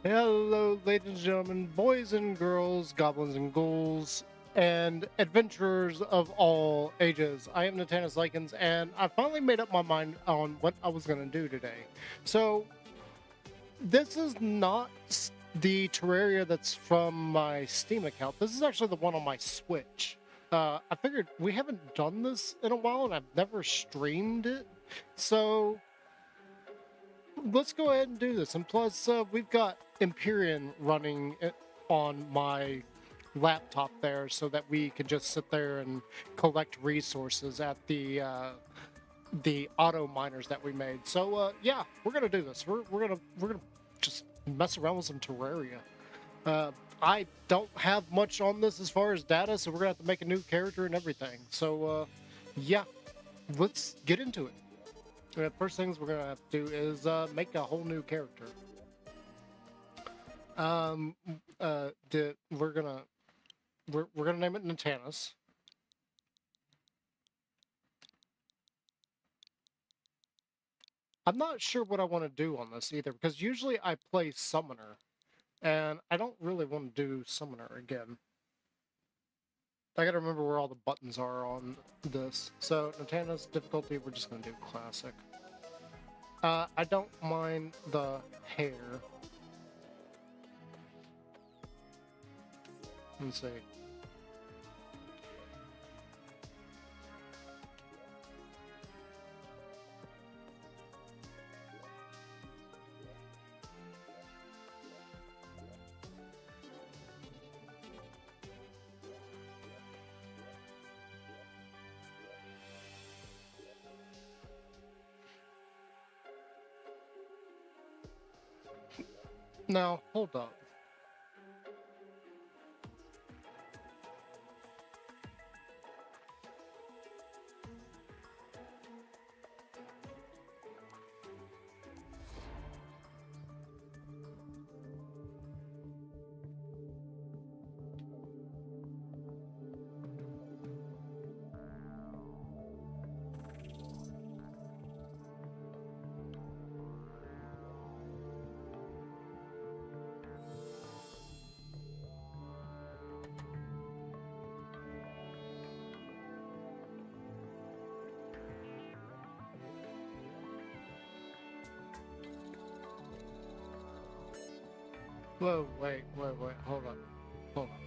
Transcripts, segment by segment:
Hello, ladies and gentlemen, boys and girls, goblins and ghouls, and adventurers of all ages. I am Natanis Streams, and I finally made up my mind on what I was going to do today. So, this is not the Terraria that's from my Steam account. This is actually the one on my Switch. I figured we haven't done this in a while, and I've never streamed it. So, let's go ahead and do this. And plus, we've got Empyrean running on my laptop there so that we can just sit there and collect resources at the auto miners that we made. So yeah, we're gonna do this. We're gonna just mess around with some Terraria. I don't have much on this as far as data, so we're gonna have to make a new character and everything. So yeah, let's get into it. The first things we're gonna have to do is make a whole new character. We're gonna name it Natanis. I'm not sure what I want to do on this either, because usually I play Summoner, and I don't really want to do Summoner again. I gotta remember where all the buttons are on this. So Natanis difficulty, we're just gonna do classic. I don't mind the hair. Let's see. Now, hold up. Whoa, wait, hold on. Hold on.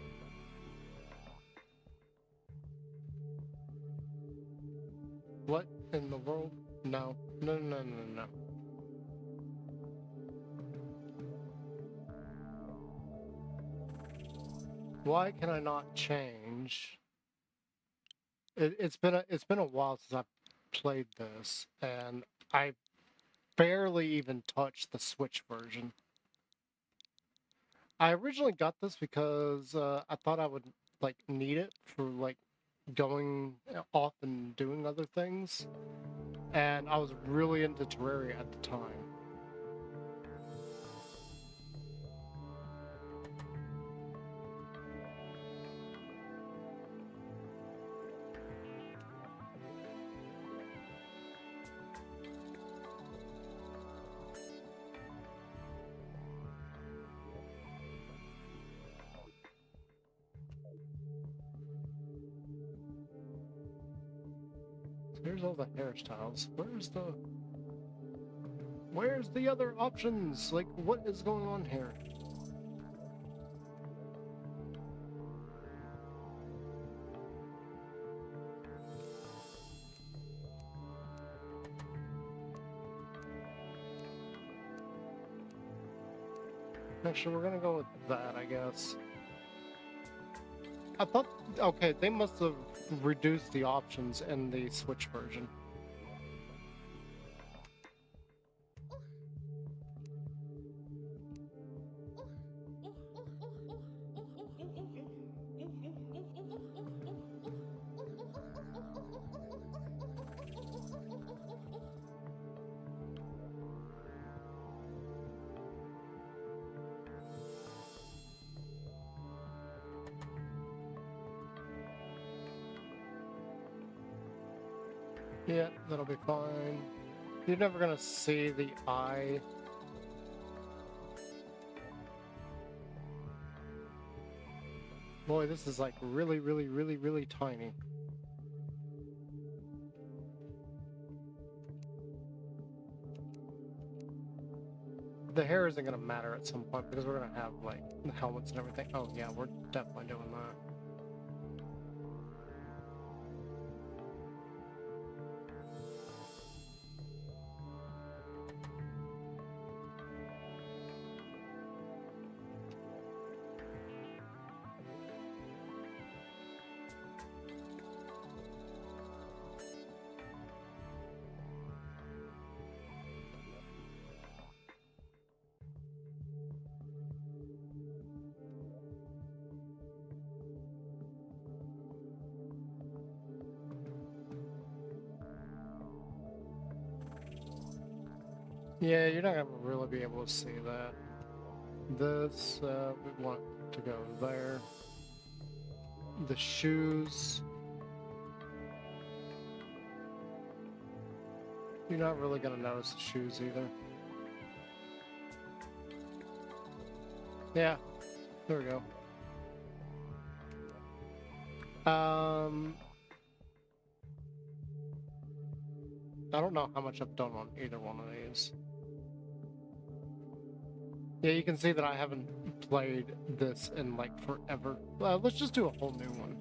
What in the world? No. No, no, no, no, no. Why can I not change? It's been a while since I've played this, and I barely even touched the Switch version. I originally got this because I thought I would like need it for like going off and doing other things, and I was really into Terraria at the time. Here's all the hairstyles. Where's the other options? Like, what is going on here? Actually, we're gonna go with that, I guess. I thought, okay, they must have reduced the options in the Switch version. Yeah, that'll be fine. You're never gonna see the eye. Boy, this is like really, really, really, really tiny. The hair isn't gonna matter at some point because we're gonna have like the helmets and everything. Oh yeah, we're definitely doing that. Yeah, you're not gonna really be able to see that. This, we want to go there. The shoes. You're not really gonna notice the shoes either. Yeah, there we go. I don't know how much I've done on either one of these. Yeah, you can see that I haven't played this in like forever. Let's just do a whole new one.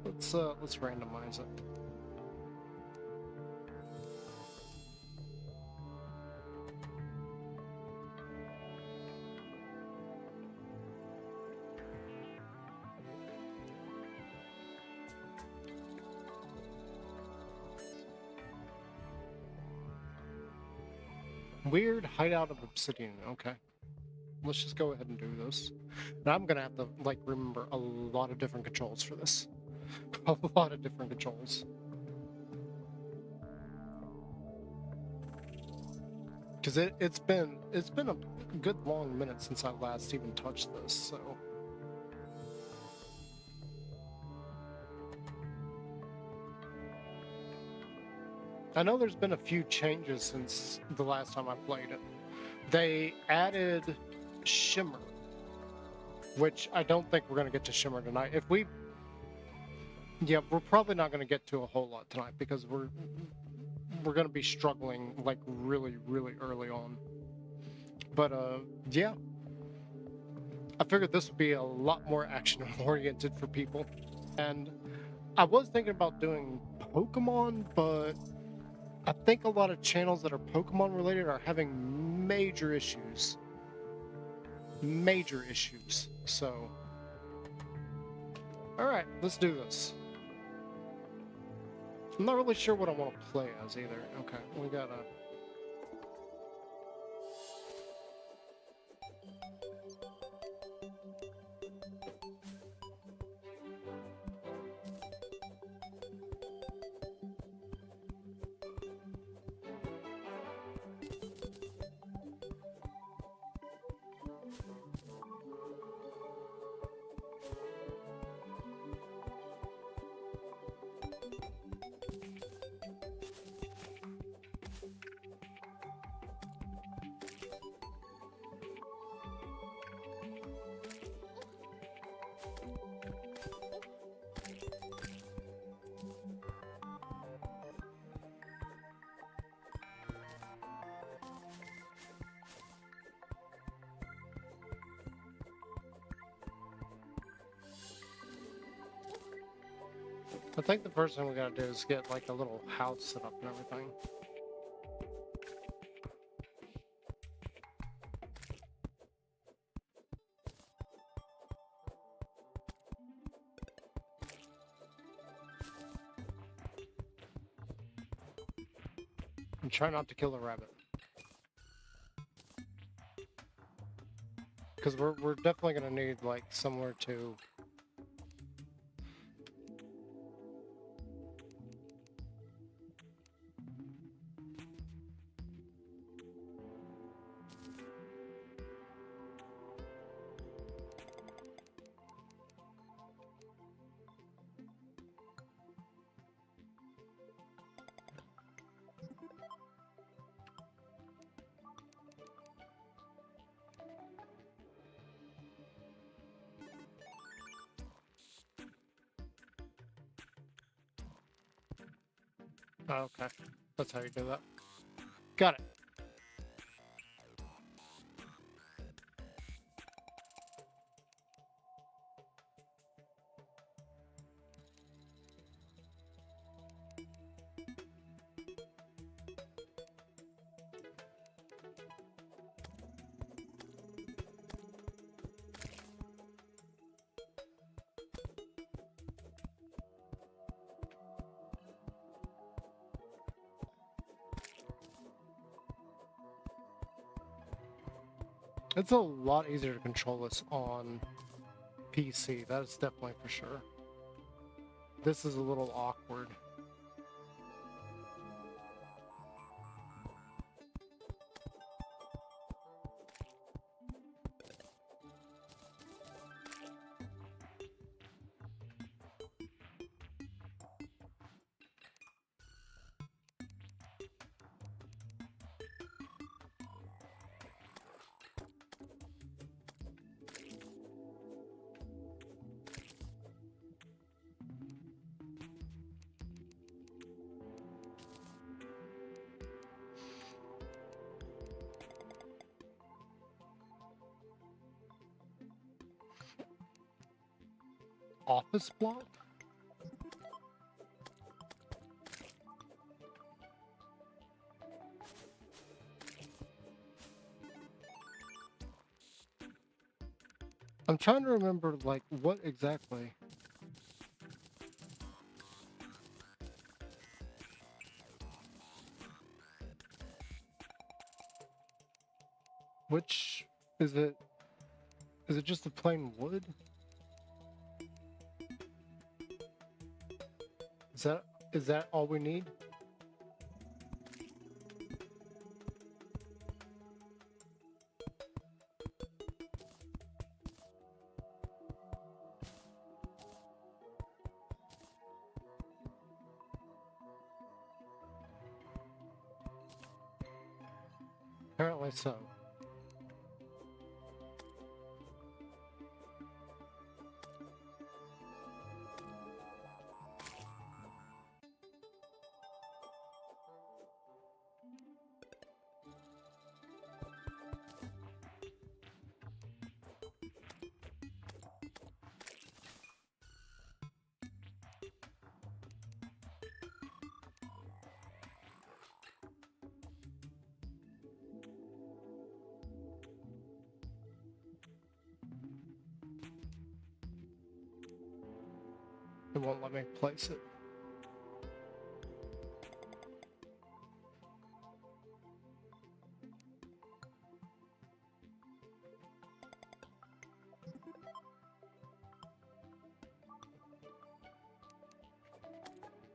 Let's randomize it. Weird hideout of obsidian. Okay. Let's just go ahead and do this. And I'm gonna have to like remember a lot of different controls for this. A lot of different controls. Because it's been a good long minute since I last even touched this, so. I know there's been a few changes since the last time I played it. They added shimmer, which I don't think we're going to get to shimmer tonight. Yeah, we're probably not going to get to a whole lot tonight because we're going to be struggling like really, really early on. But yeah, I figured this would be a lot more action oriented for people. And I was thinking about doing Pokemon, but I think a lot of channels that are Pokemon related are having major issues. Major issues. So, alright, let's do this. I'm not really sure what I want to play as either. Okay, we gotta... I think the first thing we gotta do is get like a little house set up and everything. And try not to kill a rabbit. Because we're definitely gonna need like somewhere to... Oh, okay. That's how you do that. Got it. It's a lot easier to control this on PC. That is definitely for sure. This is a little awkward. Office block? I'm trying to remember, like, what exactly? Which is it? Is it just a plain wood? Is that all we need? Apparently so. It won't let me place it.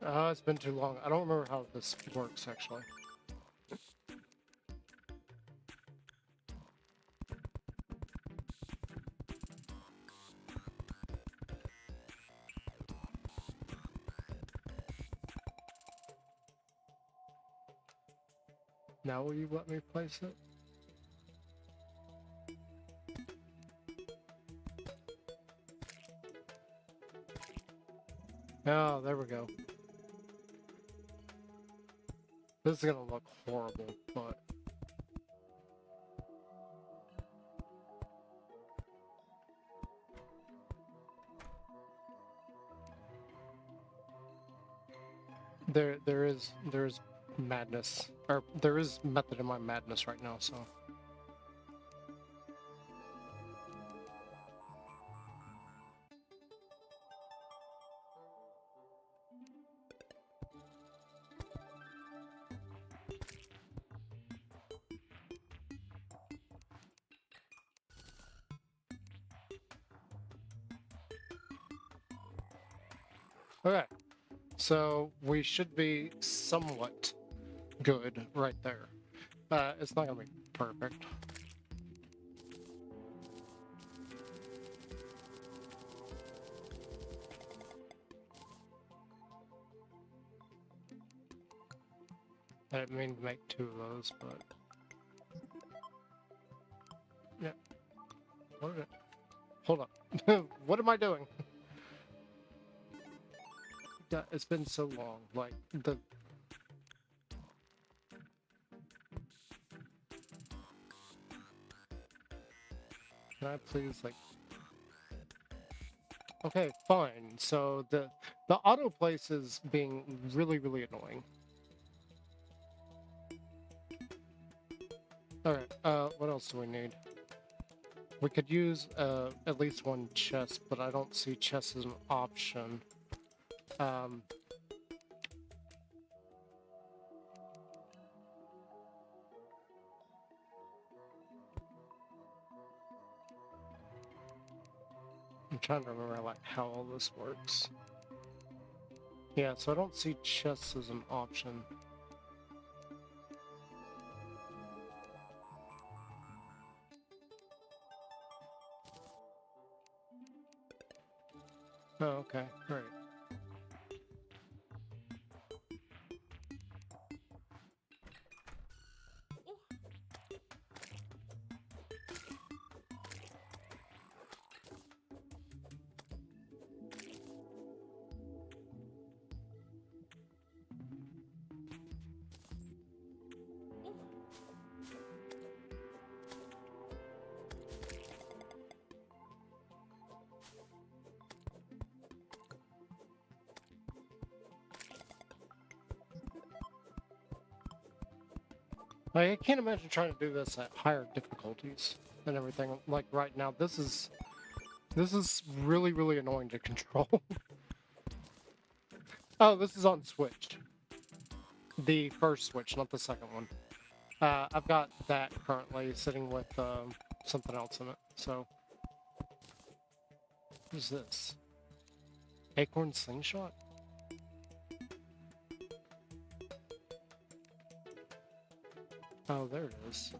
It's been too long. I don't remember how this works, actually. Now will you let me place it? Oh, there we go. This is gonna look horrible, but... There is madness, or there is method in my madness right now, so... Okay, so we should be somewhat good right there. It's not gonna be perfect. I didn't mean to make two of those, but... Yeah. What is it? Hold up. What am I doing? Yeah, it's been so long. Like, the can I please, like... Okay, fine. So the autoplace is being really, really annoying. Alright, what else do we need? We could use at least one chest, but I don't see chest as an option. I'm trying to remember like how all this works. Yeah, so I don't see chests as an option. Oh, okay, great. Like, I can't imagine trying to do this at higher difficulties and everything. Like right now, this is really, really annoying to control. Oh, this is on Switch. The first Switch, not the second one. I've got that currently sitting with something else in it. So, what is this? Acorn Slingshot? Oh, there it is.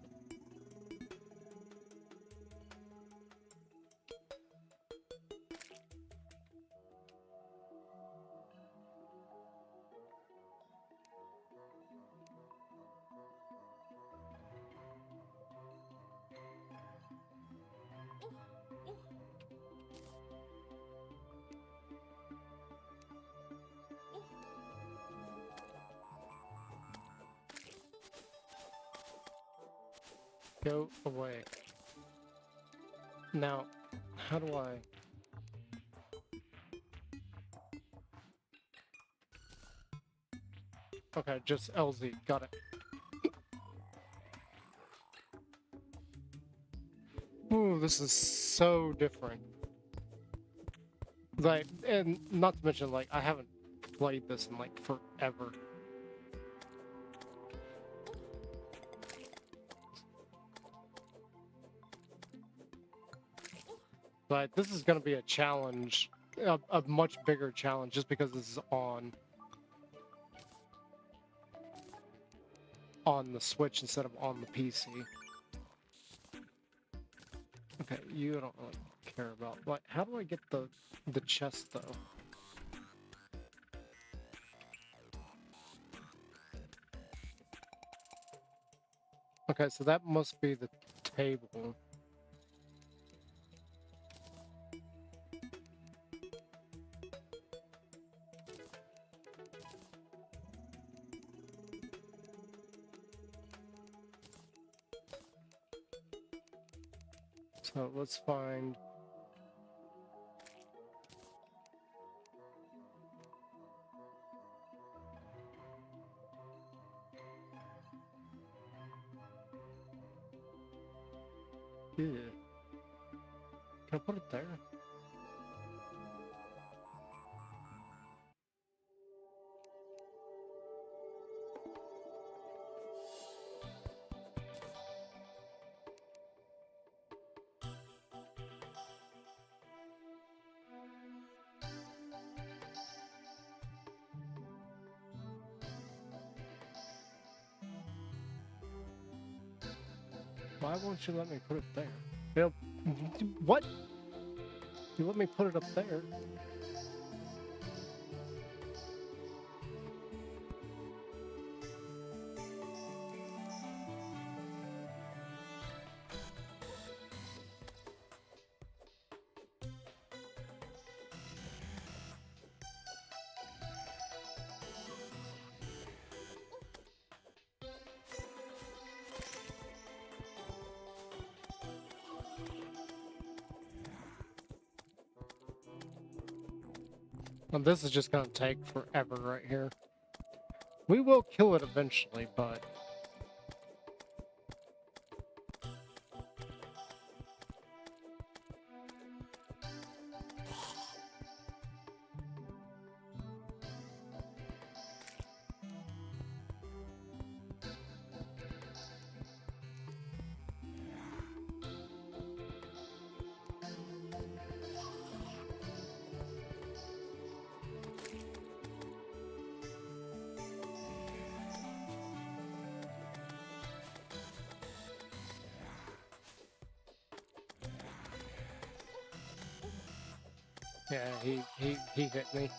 Go away. Now, how do I... Okay, just LZ. Got it. Ooh, this is so different. Like, and not to mention, like, I haven't played this in, like, forever. But this is going to be a challenge, a much bigger challenge, just because this is on the Switch instead of on the PC. Okay, you don't really care about. Like, how do I get the chest though? Okay, so that must be the table. So let's find... Yeah. Can I put it there? Why won't you let me put it there? Yep. What? You let me put it up there. And this is just gonna take forever right here. We will kill it eventually, but... Yeah, he hit me.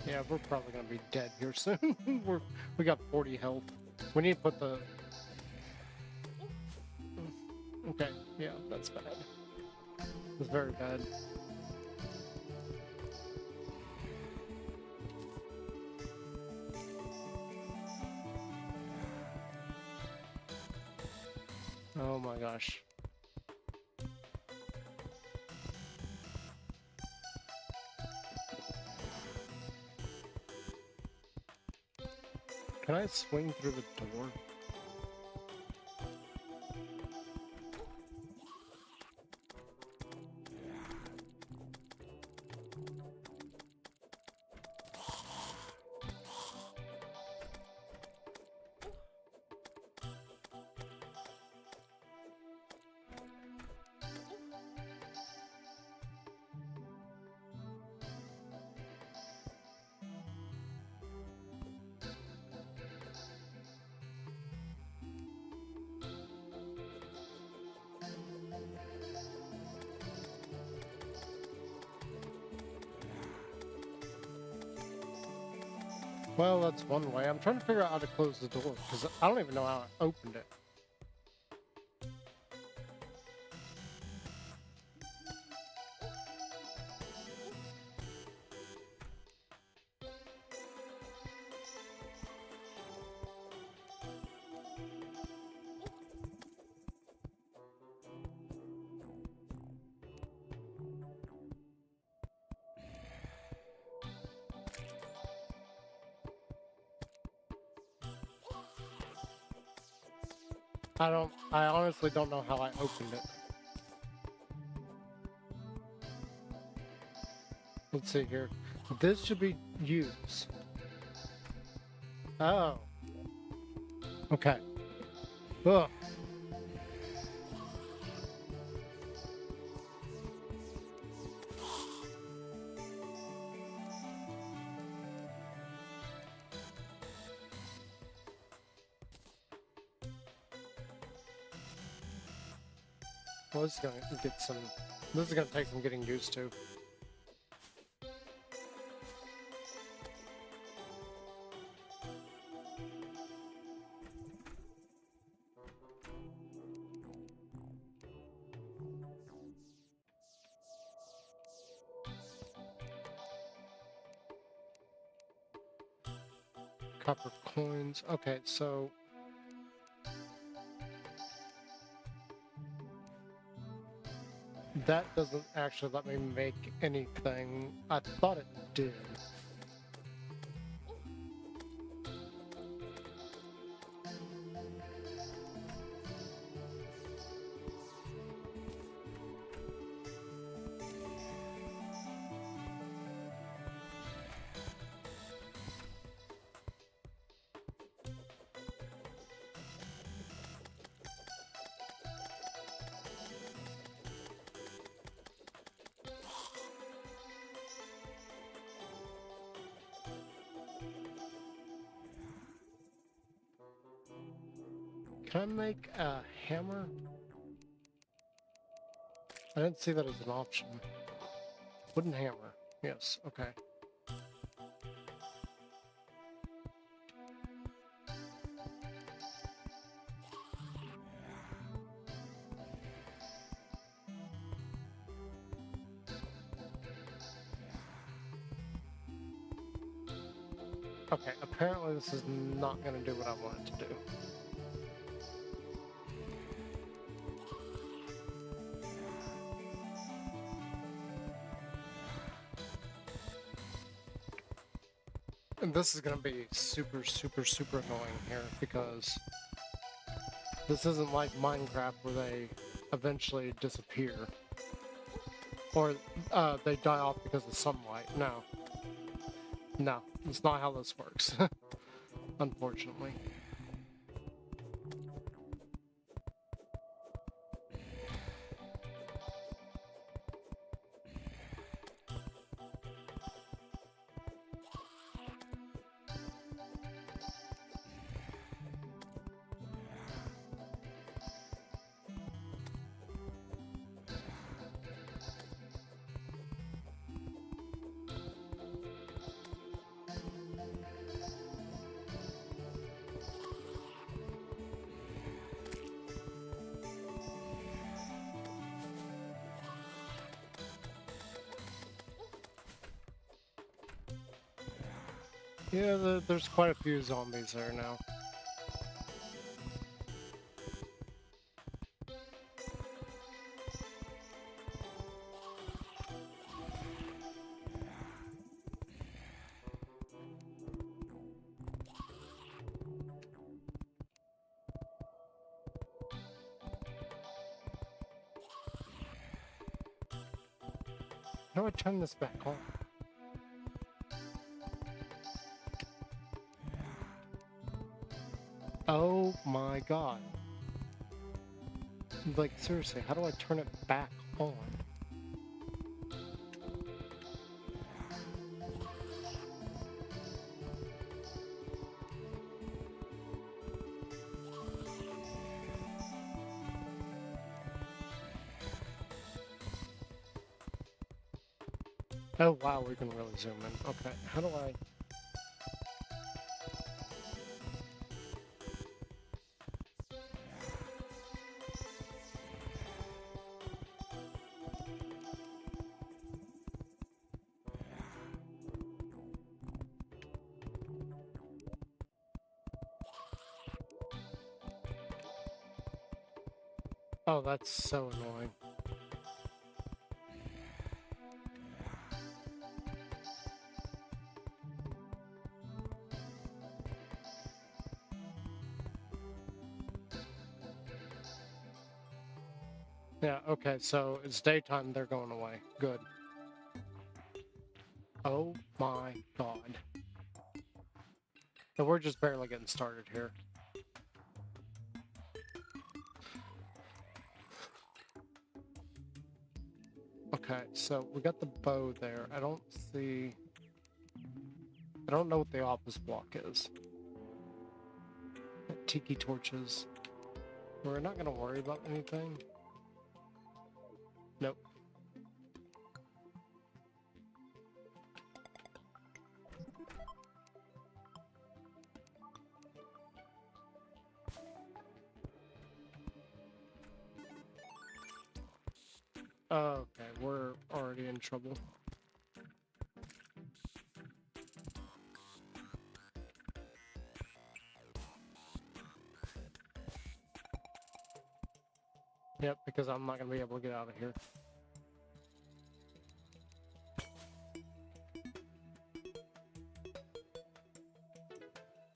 Yeah, we're probably gonna be dead here soon. We got 40 health. We need to put the... Okay, yeah, that's bad. It's very bad. Oh my gosh. Can I swing through the door? Well, that's one way. I'm trying to figure out how to close the door, because I don't even know how I opened it. I honestly don't know how I opened it. Let's see here. This should be use. Oh. Okay. Ugh. Well, this is gonna get some... This is gonna take some getting used to. Copper coins. Okay, so... That doesn't actually let me make anything. I thought it did. Can I make a hammer? I didn't see that as an option. Wooden hammer. Yes, okay. Okay, apparently this is not going to do what I want it to do. And this is going to be super, super, super annoying here because this isn't like Minecraft where they eventually disappear. Or they die off because of sunlight. No. No, that's not how this works. Unfortunately. Yeah, there's quite a few zombies there now. How do I turn this back on? Oh my god. Like, seriously, how do I turn it back on? Oh wow, we can really zoom in. Okay, how do I... Oh, that's so annoying. Yeah, okay, so it's daytime, they're going away. Good. Oh my god. So we're just barely getting started here. Okay, so we got the bow there. I don't see... I don't know what the office block is. Tiki torches. We're not gonna worry about anything. Nope. Okay, we're already in trouble. Yep, because I'm not gonna be able to get out of here.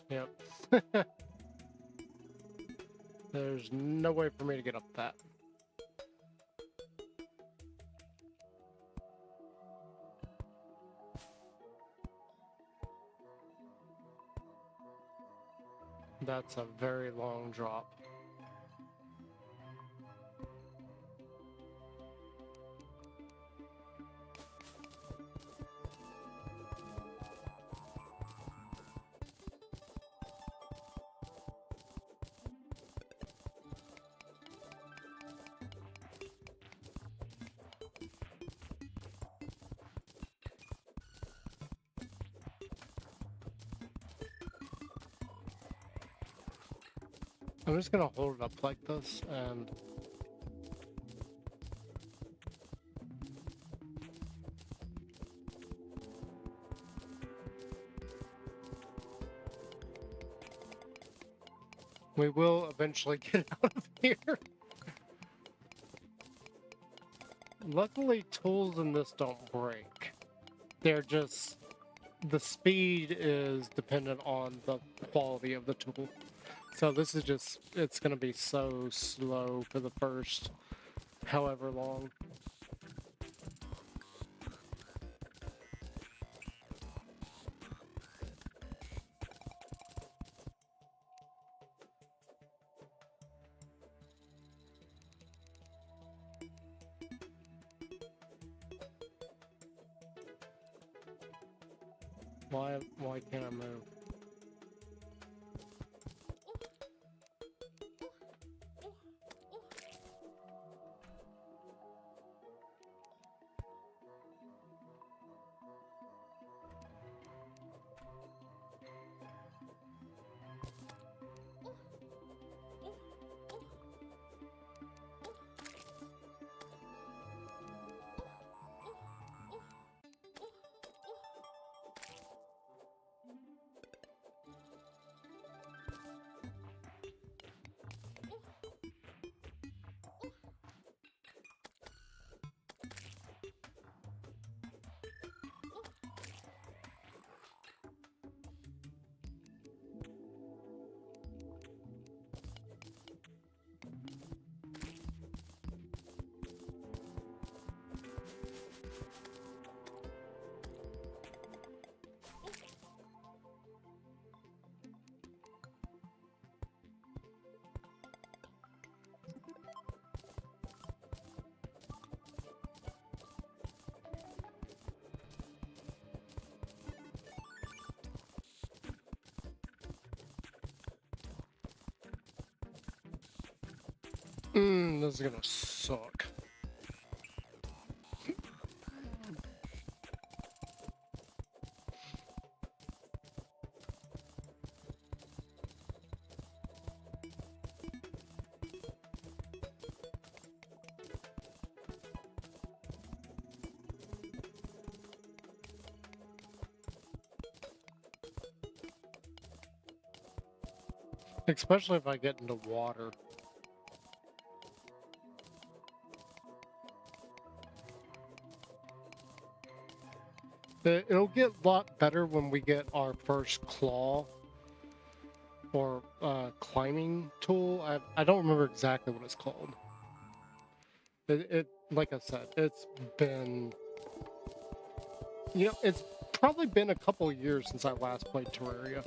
Yep. There's no way for me to get up that. That's a very long drop. I'm just gonna hold it up like this and... We will eventually get out of here. Luckily, tools in this don't break. They're just... the speed is dependent on the quality of the tool. So this is just... it's gonna be so slow for the first however long. Why can't I move? This is gonna suck. Especially if I get into water. It'll get a lot better when we get our first claw or climbing tool. I don't remember exactly what it's called. It like I said, it's been, you know, it's probably been a couple of years since I last played Terraria.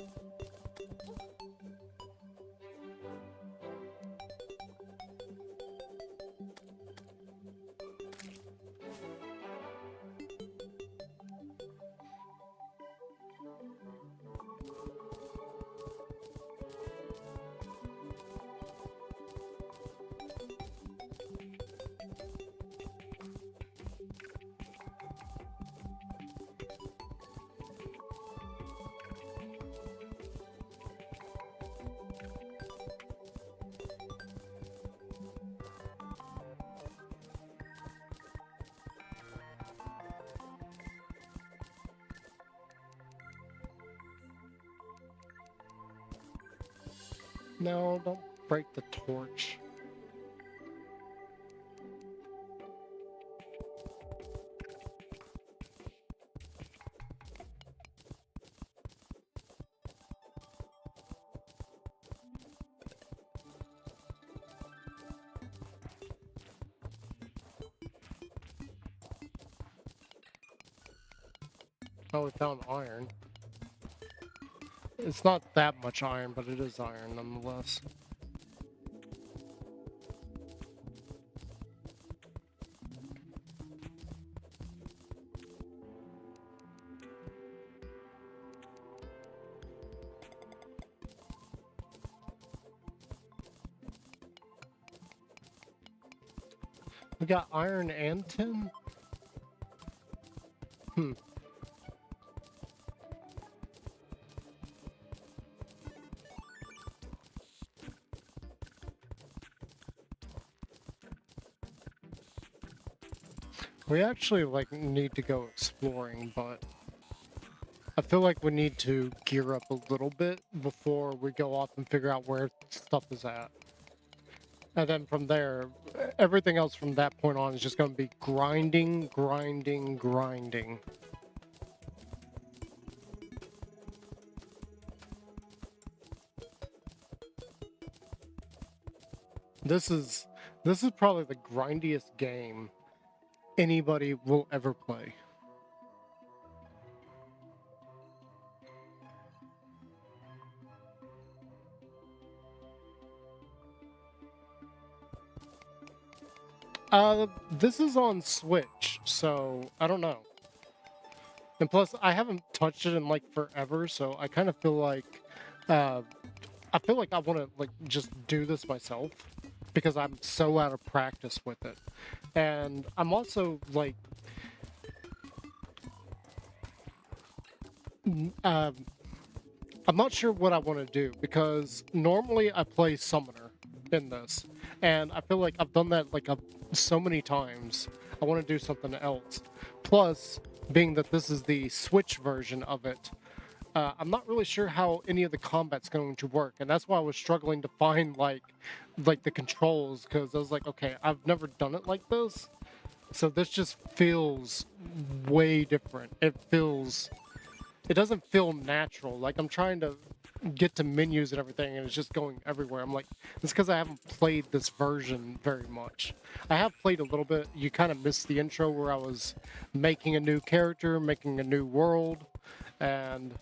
No, don't break the torch. Oh, we found iron. It's not that much iron, but it is iron nonetheless. We got iron and tin? We actually, like, need to go exploring, but I feel like we need to gear up a little bit before we go off and figure out where stuff is at. And then from there, everything else from that point on is just going to be grinding, grinding, grinding. This is probably the grindiest game anybody will ever play. This is on Switch, so I don't know. And plus, I haven't touched it in like forever, so I kind of feel like, I want to like just do this myself because I'm so out of practice with it, and I'm also like, I'm not sure what I want to do because normally I play Summoner in this, and I feel like I've done that like so many times. I want to do something else. Plus, being that this is the Switch version of it, I'm not really sure how any of the combat's going to work, and that's why I was struggling to find like the controls, because I was like, okay, I've never done it like this, so this just feels way different. It doesn't feel natural. Like I'm trying to get to menus and everything, and it's just going everywhere. I'm like, it's because I haven't played this version very much. I have played a little bit. You kind of missed the intro where I was making a new character, making a new world, and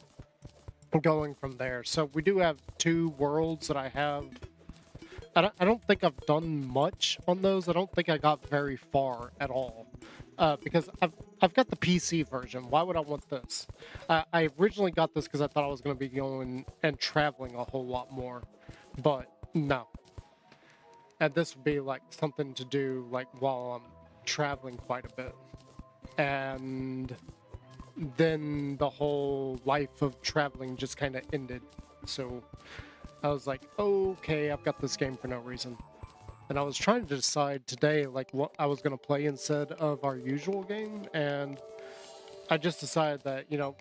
going from there. So we do have 2 worlds that I have. I don't think I've done much on those. I don't think I got very far at all. Because I've got the PC version. Why would I want this? I originally got this because I thought I was going to be going and traveling a whole lot more, but no. And this would be like something to do like while I'm traveling quite a bit, and then the whole life of traveling just kind of ended. So I was like, okay, I've got this game for no reason. And I was trying to decide today, like, what I was going to play instead of our usual game, and I just decided that, you know,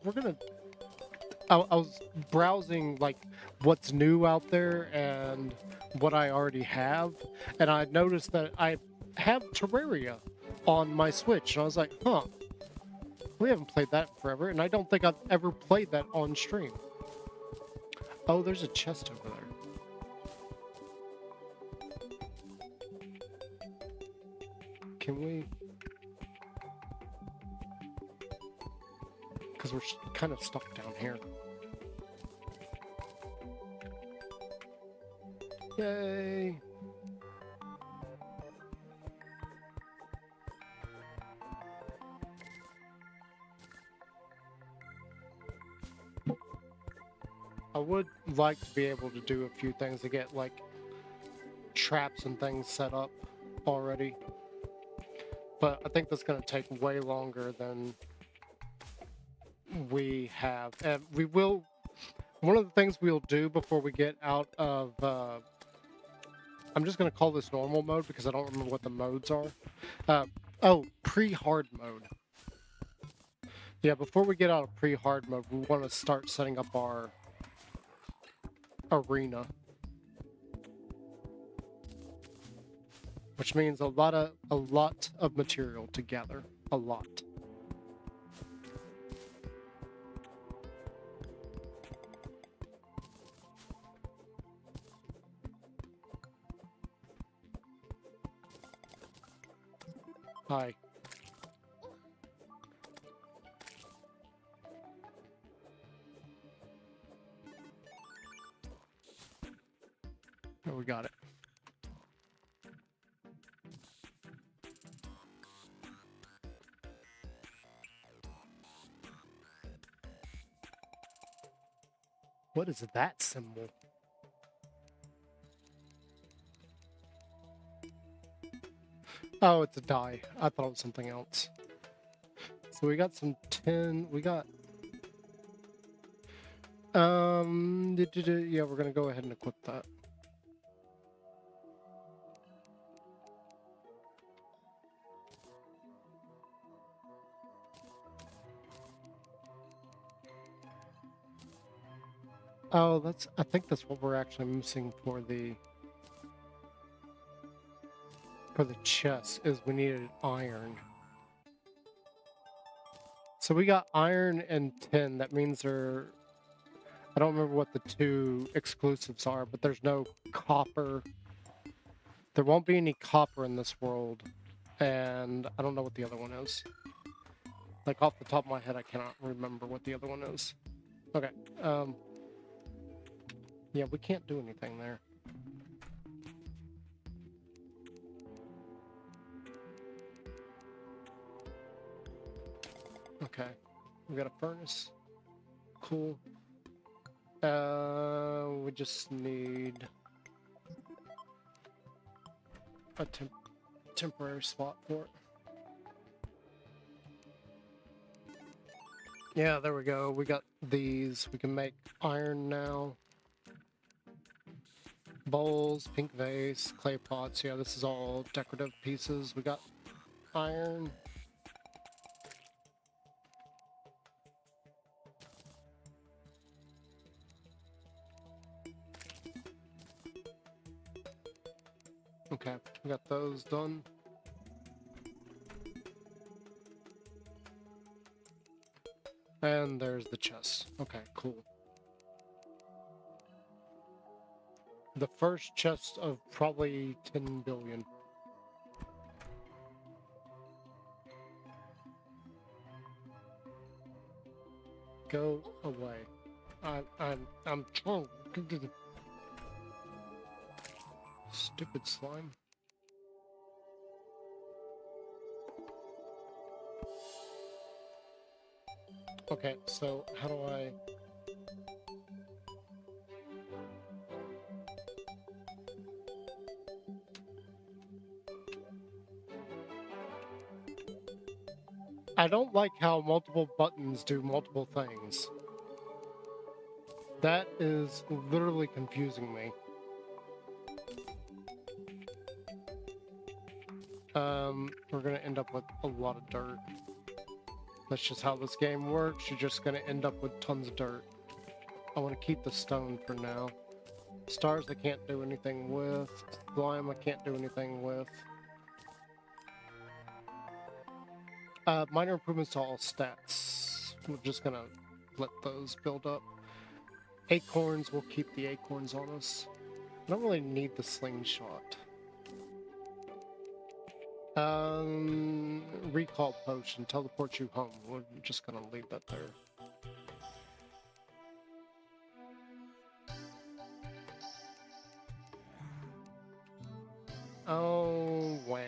I was browsing, like, what's new out there and what I already have, and I noticed that I have Terraria on my Switch, and I was like, huh, we haven't played that forever, and I don't think I've ever played that on stream. Oh, there's a chest over there. Can we? Because we're kind of stuck down here. Yay! I would like to be able to do a few things to get, like, traps and things set up already. But I think that's going to take way longer than we have. And we will... One of the things we'll do before we get out of... I'm just going to call this normal mode because I don't remember what the modes are. Pre-hard mode. Yeah, before we get out of pre-hard mode, we want to start setting up our arena. Which means a lot of material to gather. A lot. Hi. Oh, we got it. What is that symbol? Oh, it's a die. I thought it was something else. So we got some tin. We got... yeah, we're gonna go ahead and equip that. Oh, I think that's what we're actually missing for the chest, is we needed iron. So we got iron and tin. That means I don't remember what the two exclusives are, but there's no copper. There won't be any copper in this world. And I don't know what the other one is. Like, off the top of my head, I cannot remember what the other one is. Okay. Yeah, we can't do anything there. Okay. We got a furnace. Cool. We just need a temporary slot for it. Yeah, there we go. We got these. We can make iron now. Bowls, pink vase, clay pots. Yeah, this is all decorative pieces. We got iron. Okay, we got those done. And there's the chest. Okay, cool. The first chest of probably 10 billion. Go away. I'm trying. Stupid slime. Okay, so how do I... I don't like how multiple buttons do multiple things. That is literally confusing me. We're gonna end up with a lot of dirt. That's just how this game works. You're just gonna end up with tons of dirt. I want to keep the stone for now. Stars I can't do anything with. Slime I can't do anything with. Minor improvements to all stats. We're just gonna let those build up. Acorns, we'll keep the acorns on us. I don't really need the slingshot. Recall potion, teleport you home. We're just gonna leave that there. Oh, wow.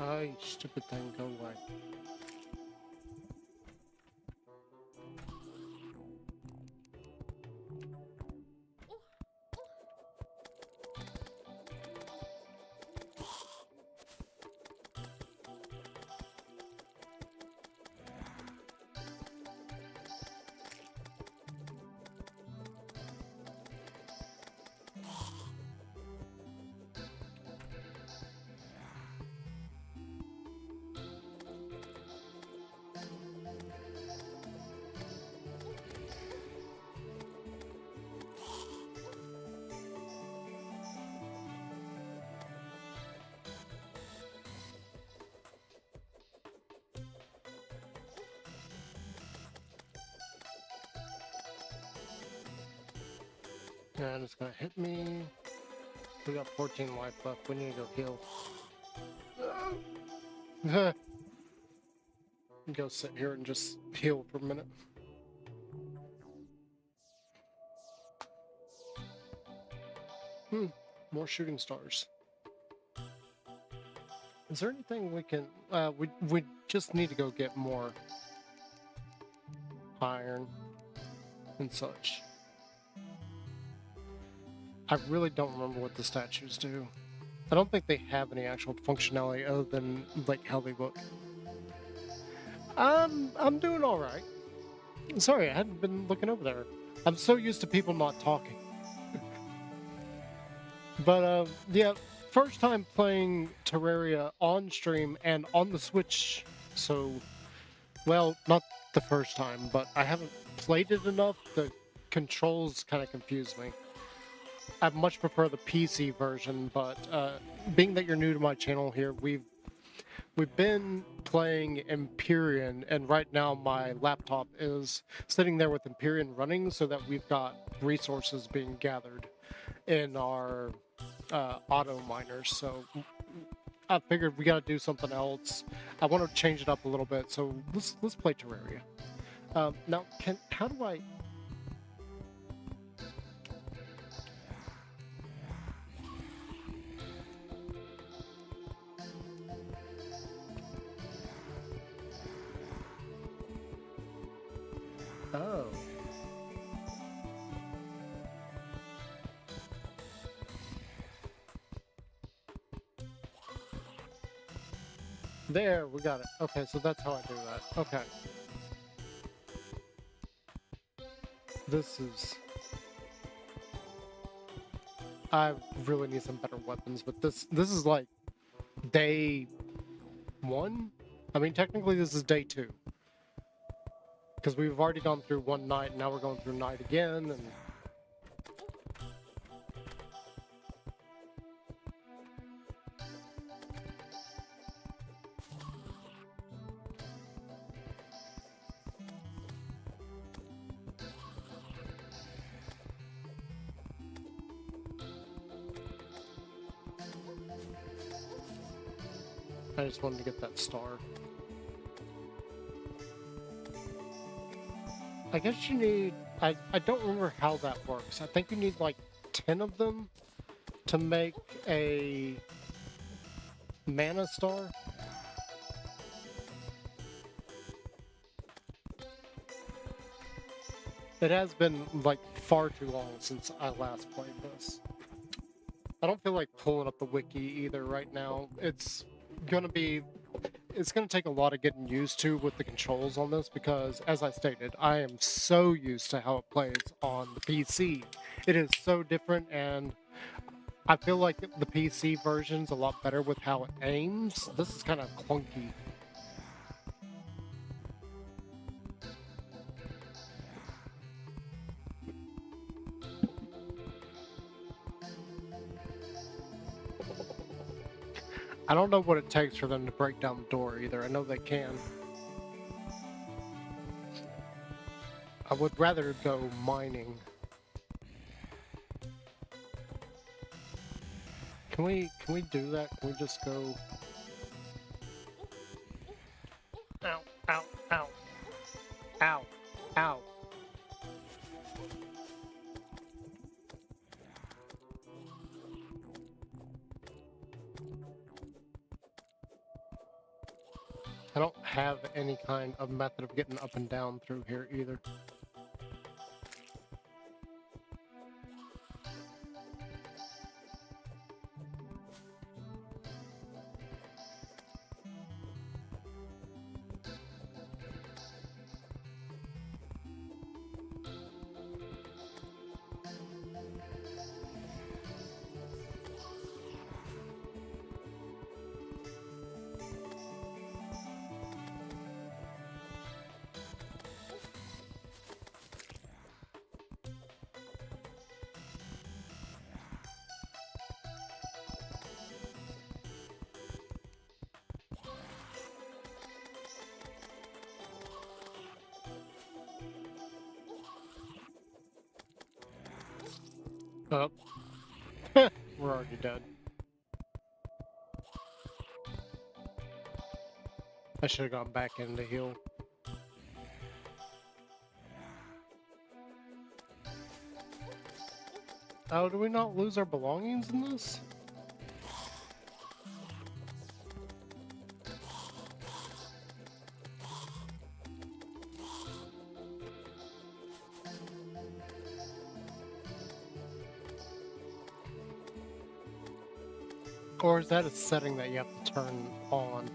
Oh, you stupid thing, go away. And it's gonna hit me. We got 14 life left. We need to go heal. Go sit here and just heal for a minute. More shooting stars. Is there anything we can... we just need to go get more iron and such. I really don't remember what the statues do. I don't think they have any actual functionality other than like how they look. I'm doing all right. Sorry, I hadn't been looking over there. I'm so used to people not talking. But yeah, first time playing Terraria on stream and on the Switch. So, well, not the first time, but I haven't played it enough. The controls kind of confuse me. I much prefer the PC version, but being that you're new to my channel here, we've been playing Empyrean, and right now my laptop is sitting there with Empyrean running so that we've got resources being gathered in our auto miners. So I figured we gotta do something else. I want to change it up a little bit, so let's play Terraria. Now, how do I... Oh. There, we got it. Okay, so that's how I do that. Okay. This is... I really need some better weapons, but this is like day 1? I mean, technically this is day 2. Because we've already gone through one night, and now we're going through night again, and... I just wanted to get that star. I guess you need... I don't remember how that works. I think you need like 10 of them to make a mana star. It has been like far too long since I last played this. I don't feel like pulling up the wiki either right now. It's gonna take a lot of getting used to with the controls on this because, as I stated, I am so used to how it plays on the PC. It is so different, and I feel like the PC version's a lot better with how it aims. This is kind of clunky. I don't know what it takes for them to break down the door either. I know they can. I would rather go mining. Can we do that? Can we just go... Ow, ow, ow. Ow, ow. I don't have any kind of method of getting up and down through here either. Oh. We're already dead. I should have gone back in to heal. Oh, do we not lose our belongings in this? Or is that a setting that you have to turn on?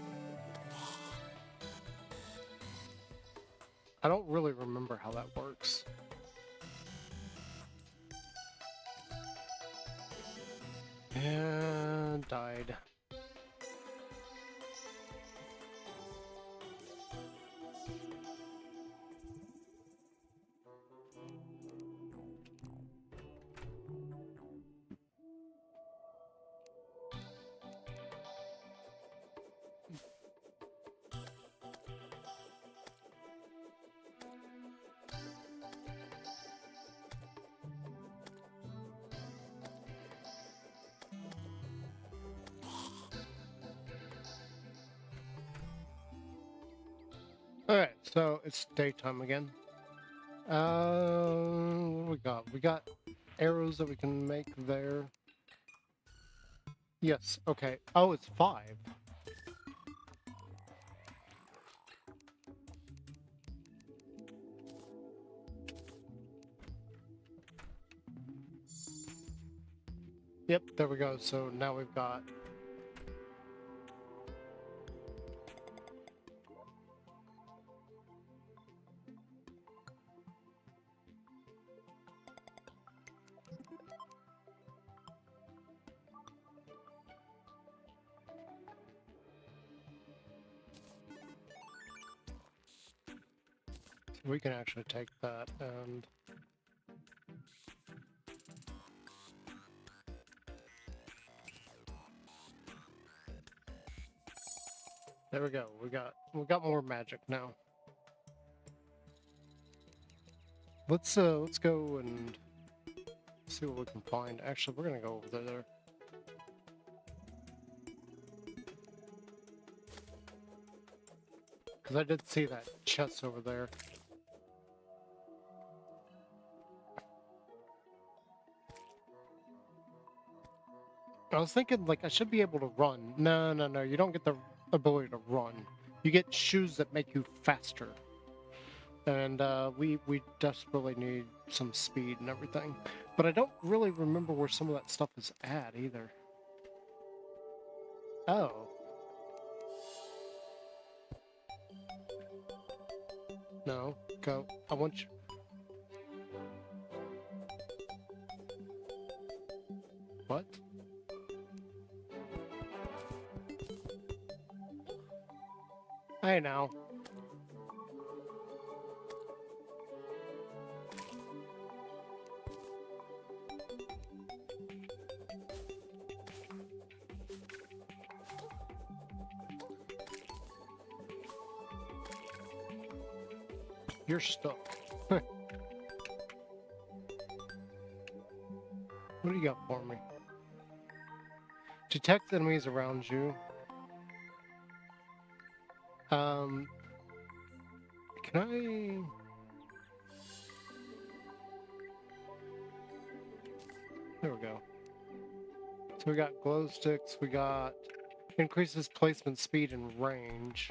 I don't really remember how that works. And died. Alright, so it's daytime again. What do we got? We got arrows that we can make there. Yes, okay. Oh, it's 5. Yep, there we go. So now we've got... We can actually take that and... There we go. We got more magic now. Let's go and see what we can find. Actually, we're gonna go over there. Because I did see that chest over there. I was thinking, like, I should be able to run. No, no, no, you don't get the ability to run. You get shoes that make you faster. And we desperately need some speed and everything. But I don't really remember where some of that stuff is at, either. Oh. No, go. I want you... What? Hey, now. You're stuck. What do you got for me? Detect enemies around you. Can I... There we go. So we got glow sticks, we got increases placement speed and range.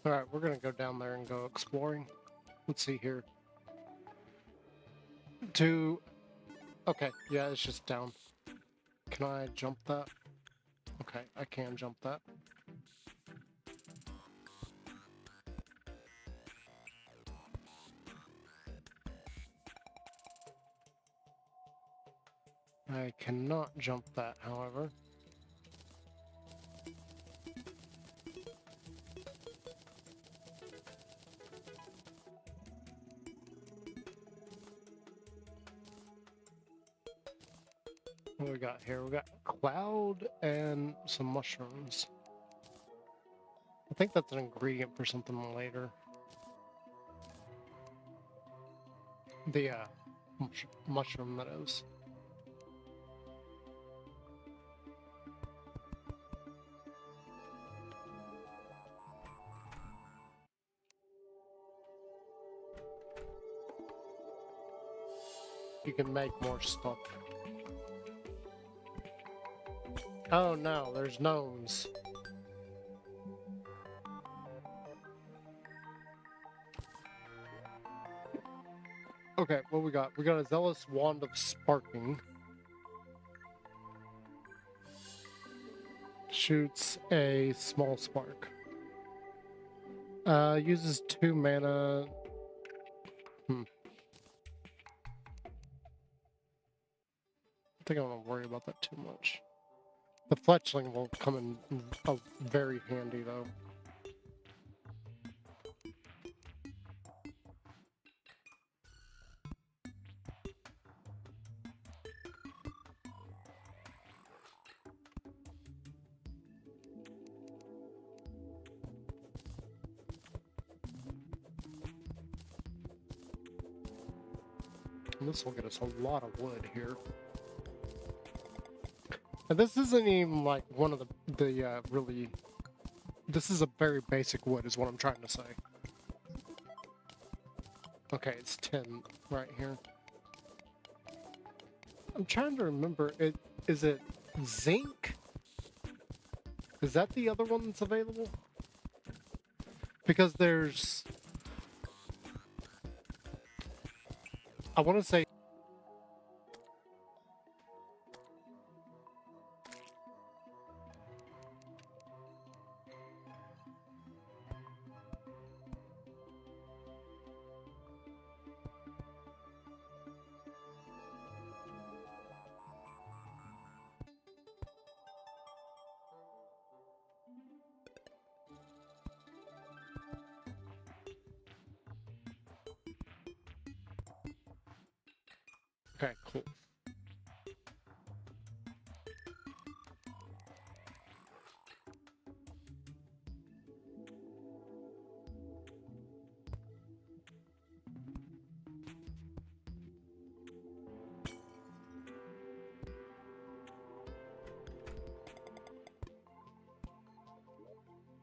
Alright, we're gonna go down there and go exploring. Let's see here. Okay, yeah, it's just down. Can I jump that? Okay, I can jump that. I cannot jump that, however. What do we got here? We got cloud and some mushrooms. I think that's an ingredient for something later. The mushroom, that is. You can make more stuff. Oh no, there's gnomes. Okay, what we got? We got a zealous wand of sparking. Shoots a small spark. Uses 2 mana. I think I don't want to worry about that too much. The fletchling will come in very handy, though. And this will get us a lot of wood here. And this isn't even like one of the really... This is a very basic wood is what I'm trying to say. Okay, it's 10 right here. I'm trying to remember, is it zinc? Is that the other one that's available? Because there's... I want to say... Okay, cool.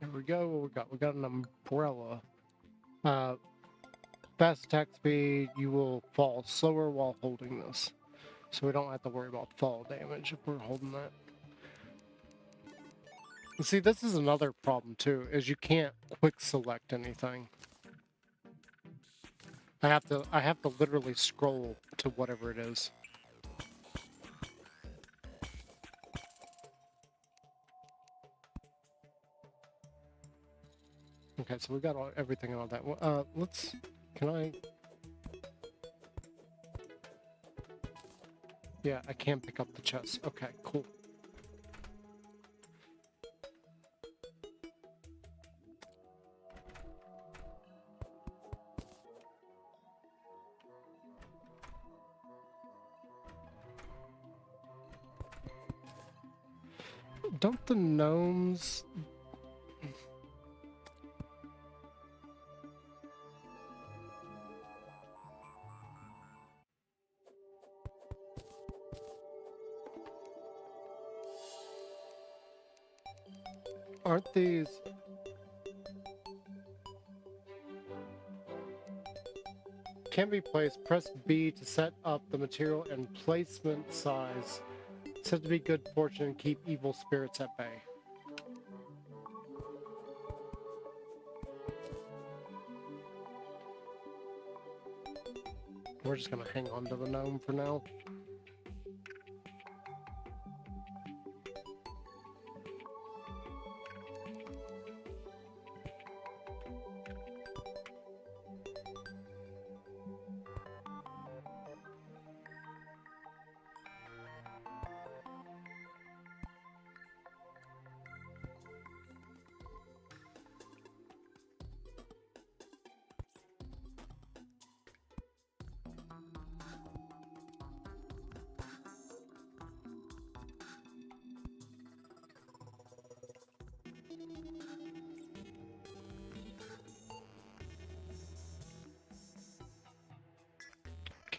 There we go. What we got? We got an umbrella. Fast attack speed, you will fall slower while holding this. So we don't have to worry about fall damage if we're holding that. And see, this is another problem too, is you can't quick select anything. I have to literally scroll to whatever it is. Okay, so we got everything on that. Can I? Yeah, I can pick up the chest. Okay, cool. Don't the gnomes... Aren't these... Can be placed. Press B to set up the material and placement size. Said to be good fortune and keep evil spirits at bay. We're just gonna hang on to the gnome for now.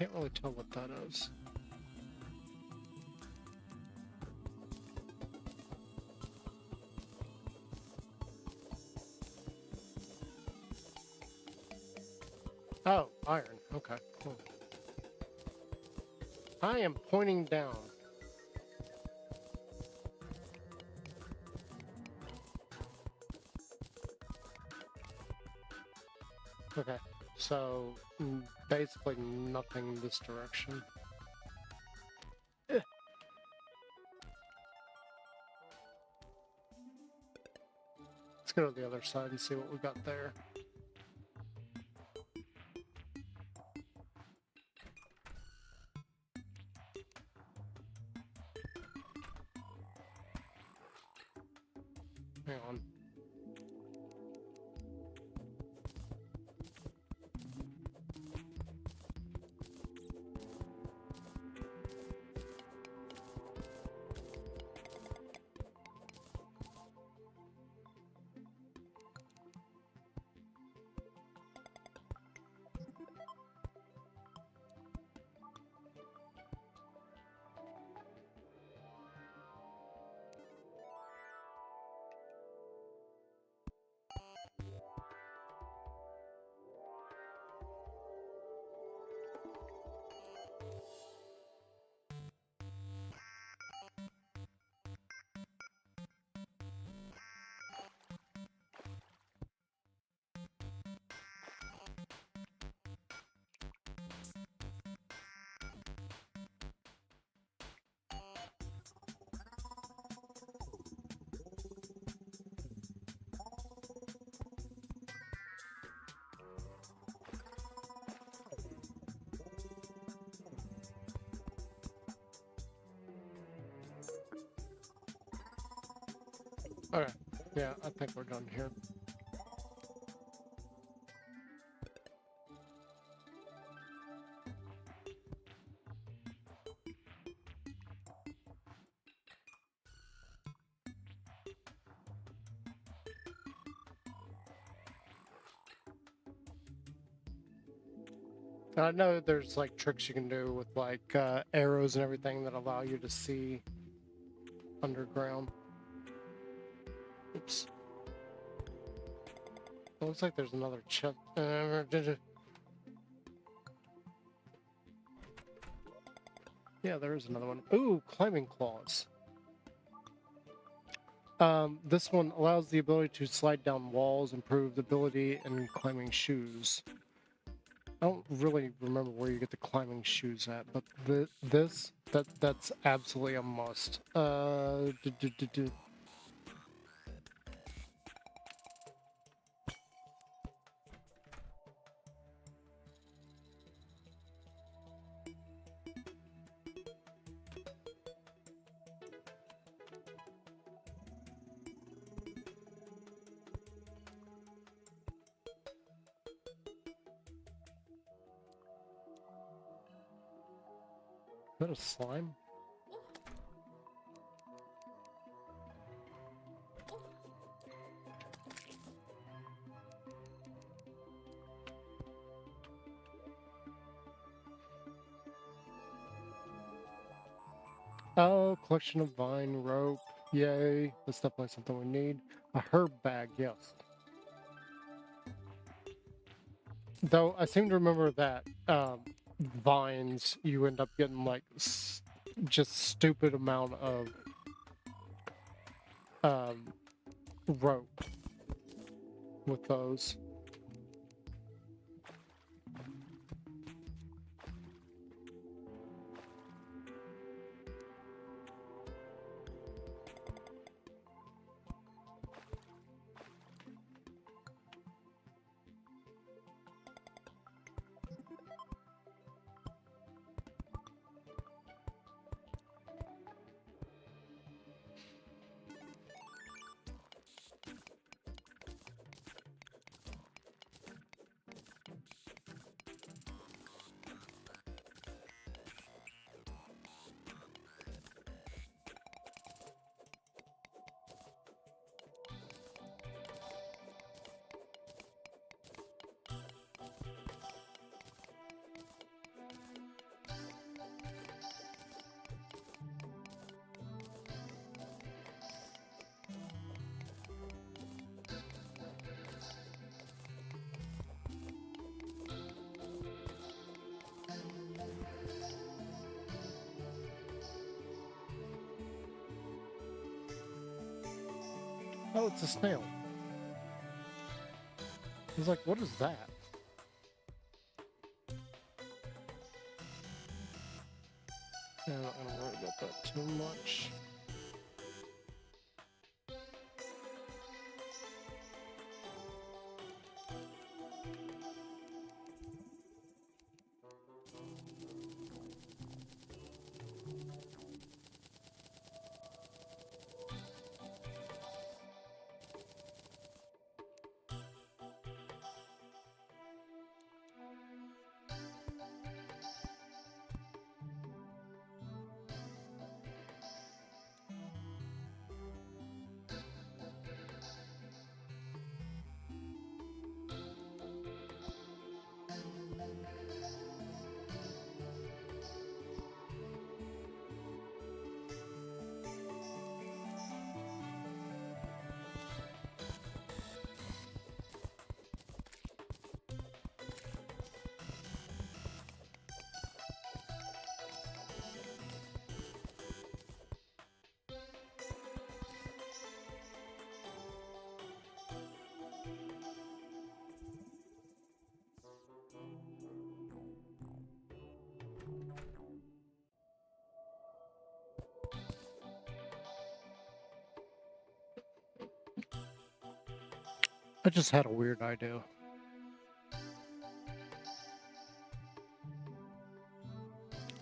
can't really tell what that is. Oh, iron. Okay, cool. I am pointing down. Okay, so basically nothing this direction. Let's go to the other side and see what we got there. Hang on. Okay, yeah, I think we're done here. I know there's like tricks you can do with like arrows and everything that allow you to see underground. Oops. It looks like there's another chest. Yeah, there is another one. Ooh, climbing claws. This one allows the ability to slide down walls, improve the ability in climbing shoes. I don't really remember where you get the climbing shoes at, but that's absolutely a must. Is that a slime? Oh, collection of vine rope. Yay. That's definitely something we need. A herb bag, yes. Though I seem to remember that vines, you end up getting like just stupid amount of rope with those. Oh, it's a snail. I was like, what is that? Yeah, I don't worry about that too much. I just had a weird idea.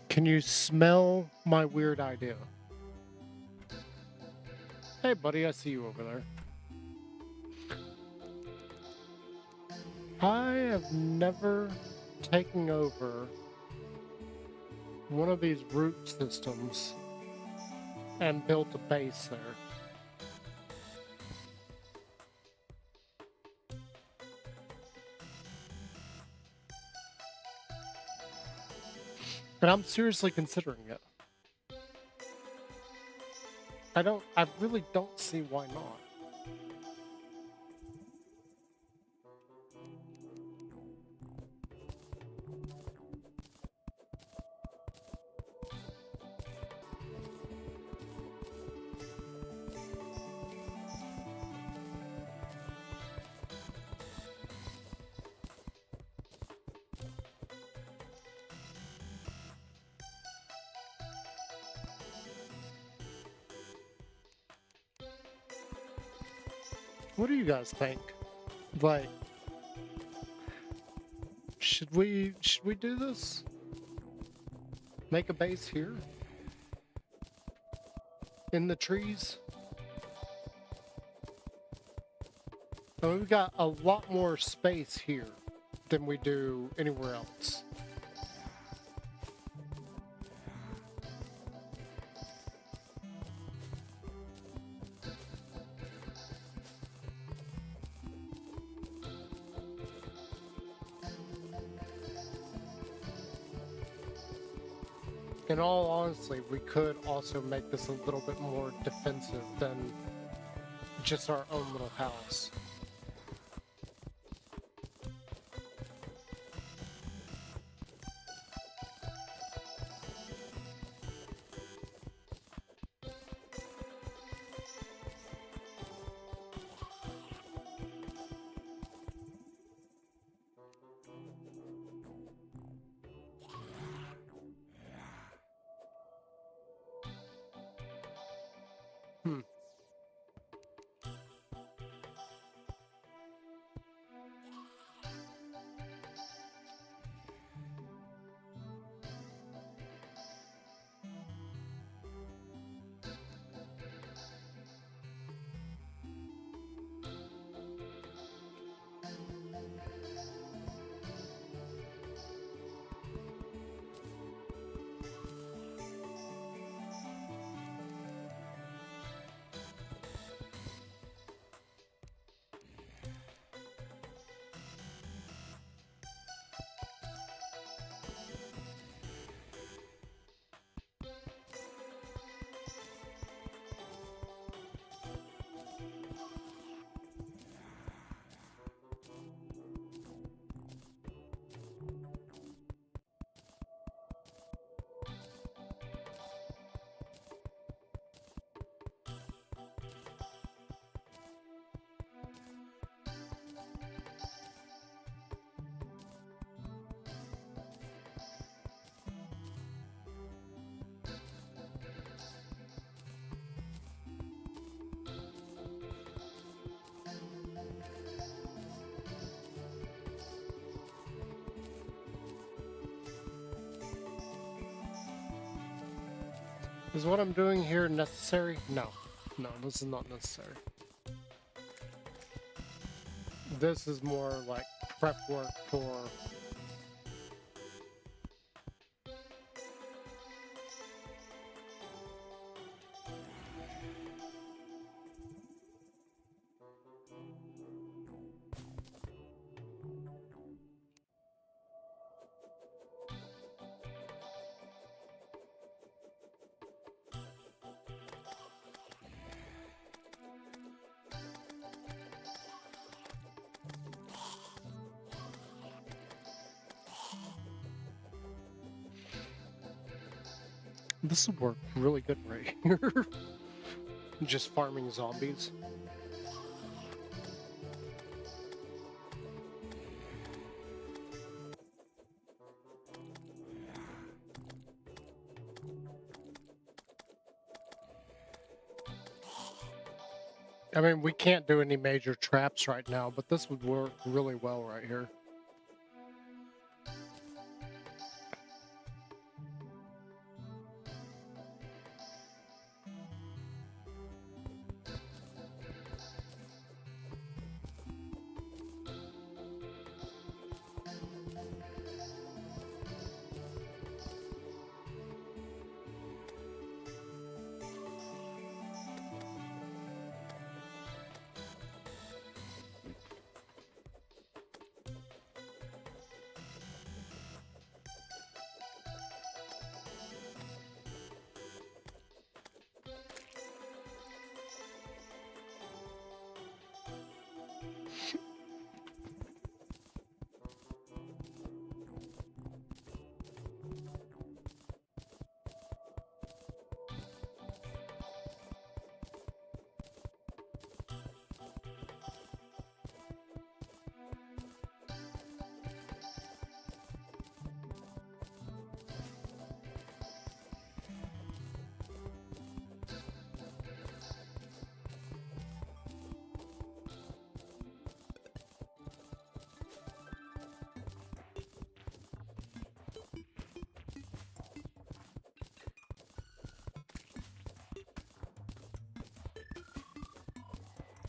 Can you smell my weird idea? Hey, buddy, I see you over there. I have never taken over one of these root systems and built a base there. And I'm seriously considering it. I really don't see why not. What do you guys think? Like, should we do this? Make a base here? In the trees? Oh, we've got a lot more space here than we do anywhere else. In all honesty, we could also make this a little bit more defensive than just our own little house. Is what I'm doing here necessary? No. No, this is not necessary. This is more like prep work for... This would work really good right here. Just farming zombies. I mean, we can't do any major traps right now, but this would work really well right here.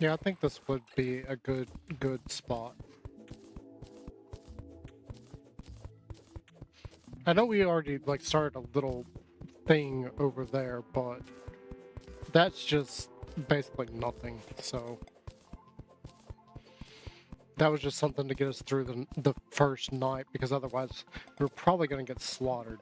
Yeah, I think this would be a good spot. I know we already like started a little thing over there, but that's just basically nothing. So that was just something to get us through the first night, because otherwise we're probably going to get slaughtered.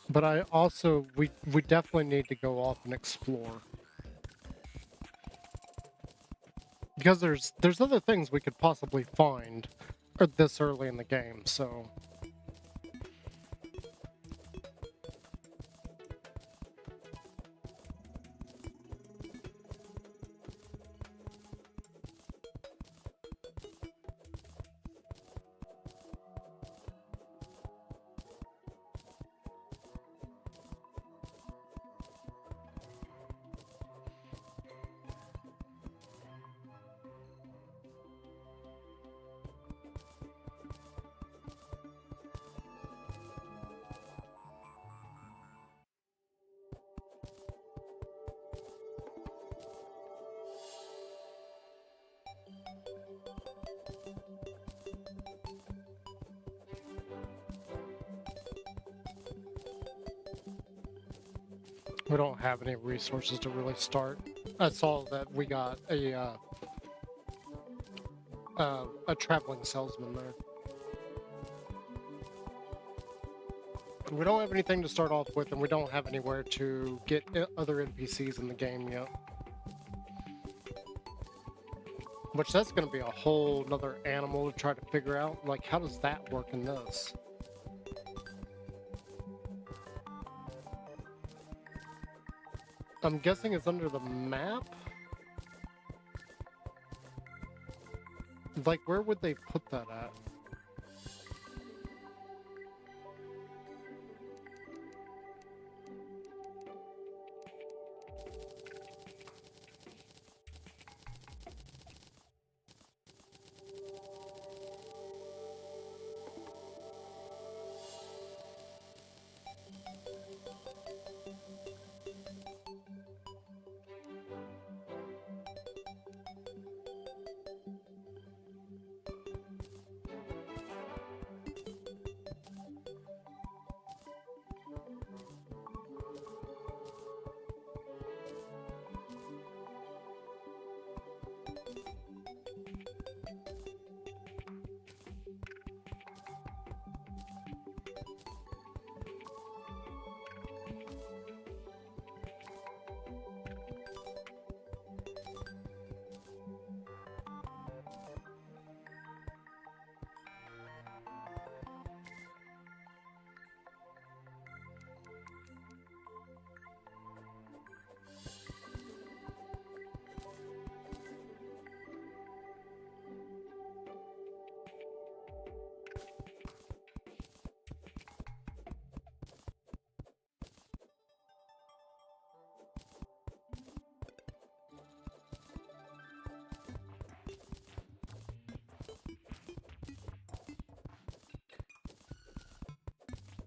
But I also, we definitely need to go off and explore. Because there's other things we could possibly find this early in the game, so... We don't have any resources to really start. I saw that we got a traveling salesman there. We don't have anything to start off with, and we don't have anywhere to get other NPCs in the game yet. Which that's going to be a whole nother animal to try to figure out. Like, how does that work in this? I'm guessing it's under the map? Like, where would they put that at?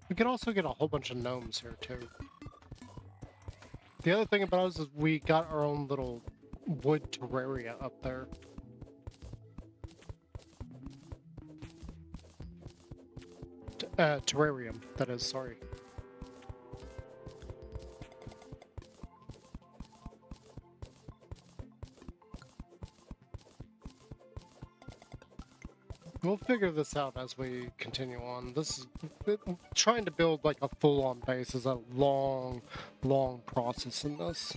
We could also get a whole bunch of gnomes here, too. The other thing about us is we got our own little wood terraria up there. Terrarium, that is, sorry. We'll figure this out as we continue on. Trying to build like a full-on base is a long, long process in this.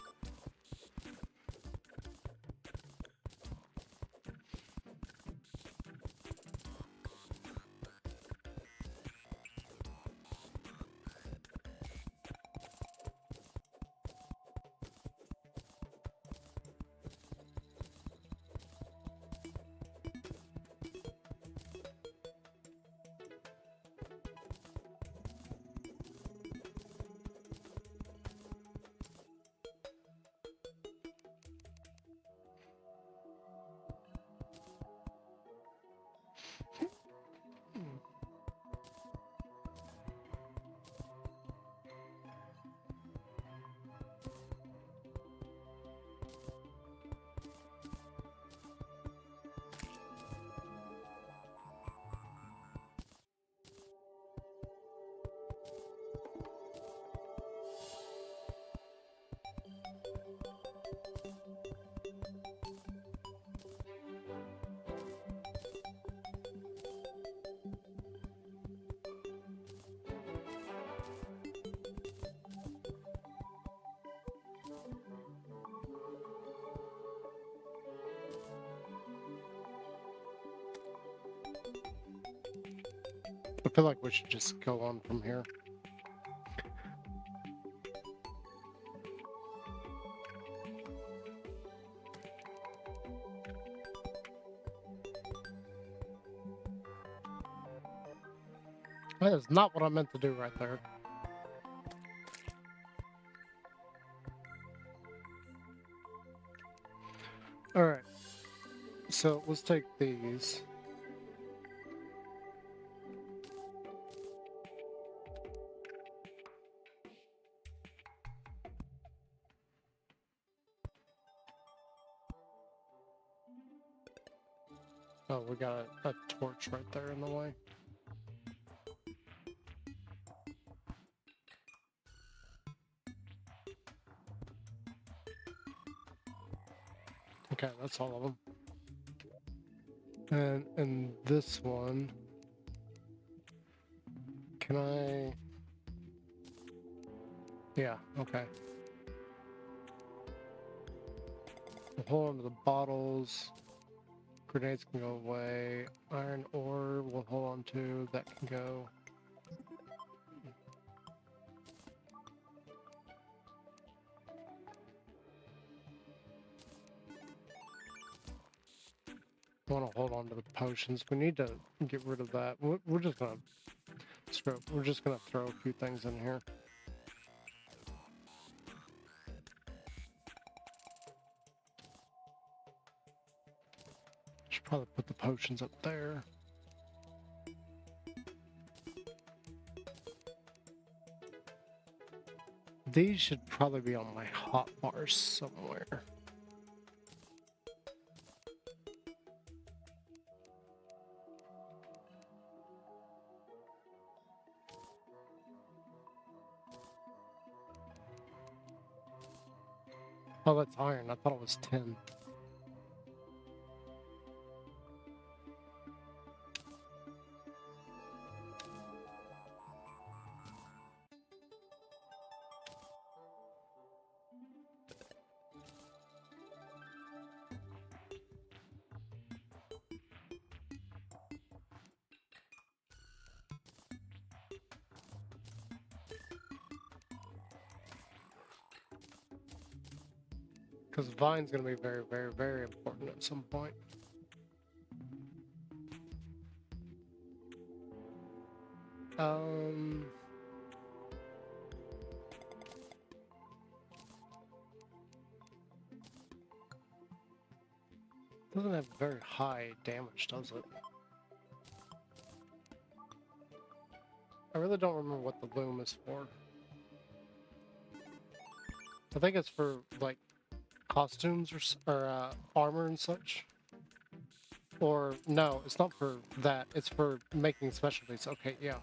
I feel like we should just go on from here. That is not what I meant to do right there. Alright. So let's take these. Oh, we got a torch right there in the way. Okay, that's all of them. And this one, can I? Yeah, okay. We'll hold on to the bottles. Grenades can go away. Iron ore we'll hold on to. That can go. I want to hold on to the potions. We need to get rid of that. We're just gonna screw. We're just gonna throw a few things in here. Should probably put the potions up there. These should probably be on my hotbars somewhere. Oh, that's iron. I thought it was tin. Because vine's going to be very, very, very important at some point. Doesn't have very high damage, does it? I really don't remember what the loom is for. I think it's for, like, costumes or armor and such. Or, no, it's not for that. It's for making specialties. Okay, yeah.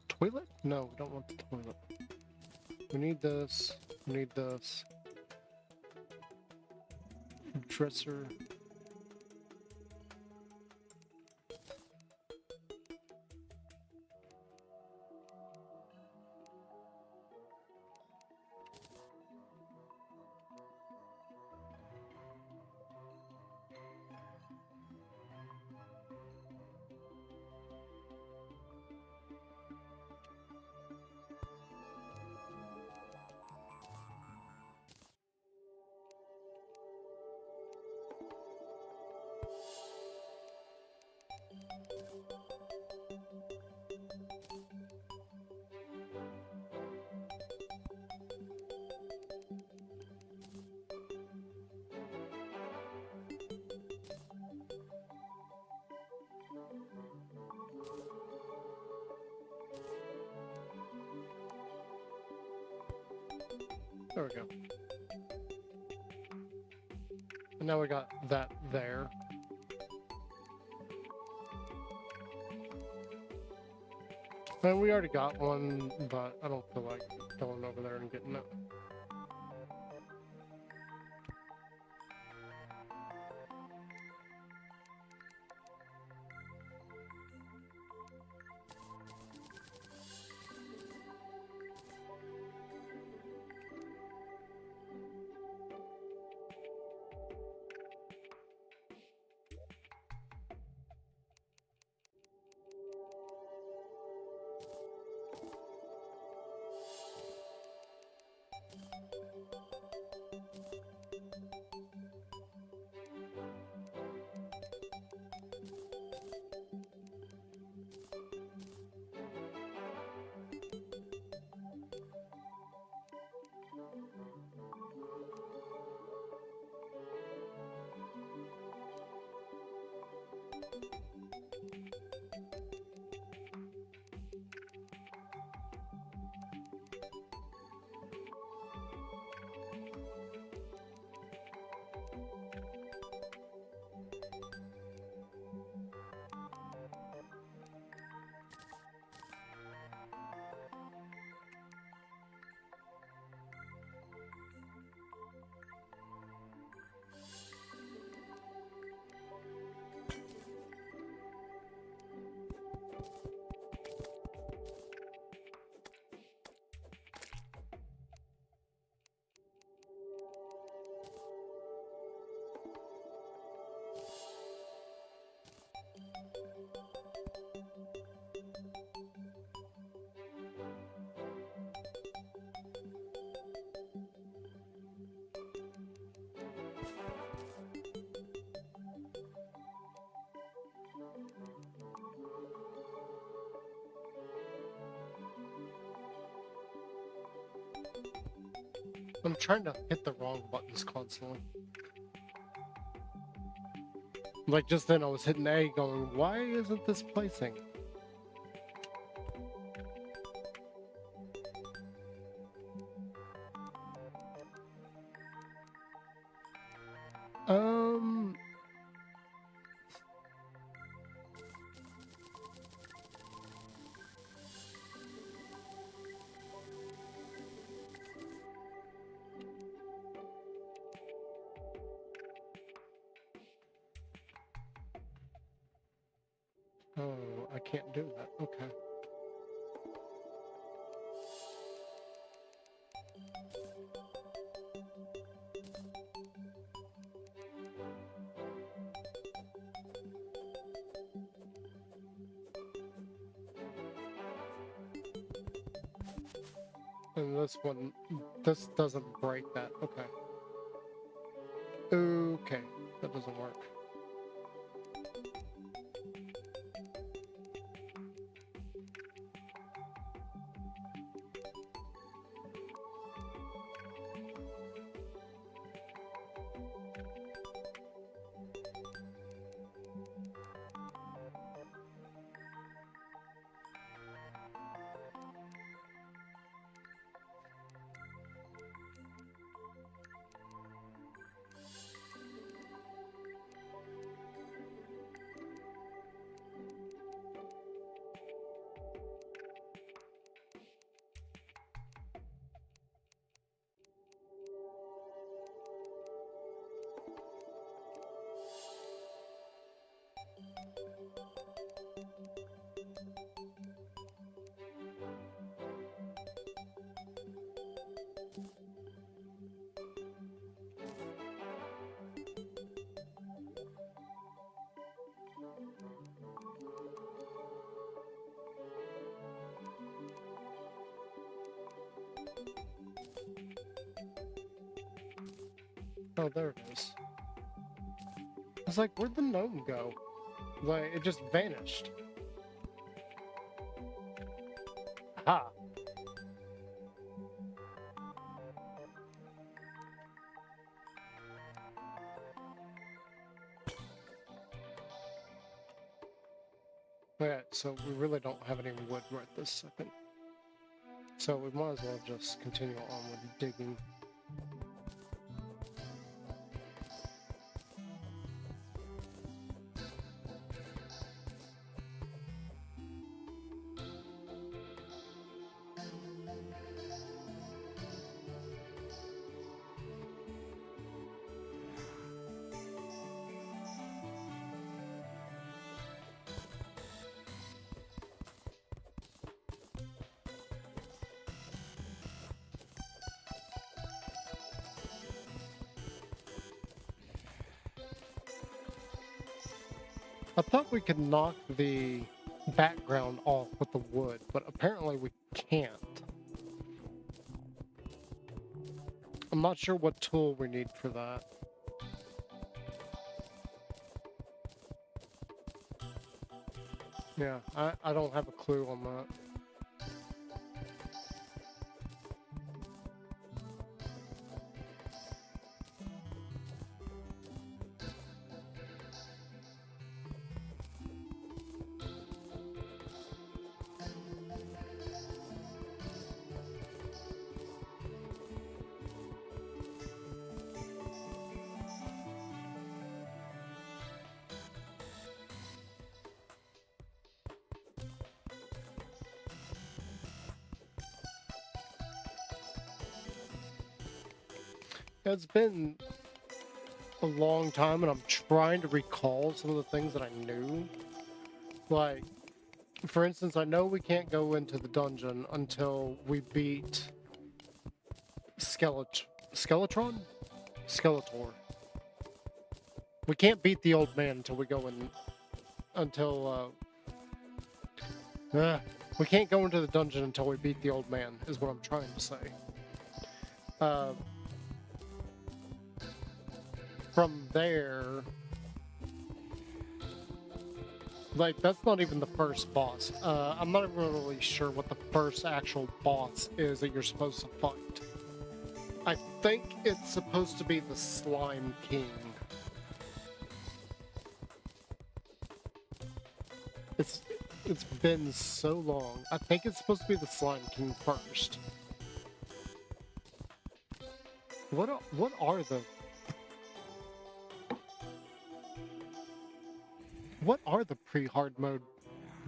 Toilet? No, we don't want the toilet. We need this. We need this. Dresser. There we go. And now we got that there. And we already got one, but I don't feel like going over there and getting it. I'm trying to hit the wrong buttons constantly. Like just then I was hitting A going, why isn't this placing? Oh, I can't do that. Okay. And this one, this doesn't break that. Okay. Okay, that doesn't work. Oh, there it is. I was like, where'd the gnome go? Like, it just vanished. Ha! Okay, so we really don't have any wood right this second. So we might as well just continue on with digging. I thought we could knock the background off with the wood, but apparently we can't. I'm not sure what tool we need for that. Yeah, I don't have a clue on that. It's been a long time, and I'm trying to recall some of the things that I knew. Like, for instance, I know we can't go into the dungeon until we beat Skeletor? We can't beat the old man until we go in, we can't go into the dungeon until we beat the old man, is what I'm trying to say. From there, like, that's not even the first boss. I'm not even really sure what the first actual boss is that you're supposed to fight. I think it's supposed to be the Slime King. It's been so long. I think it's supposed to be the Slime King first. What are the pre-hard mode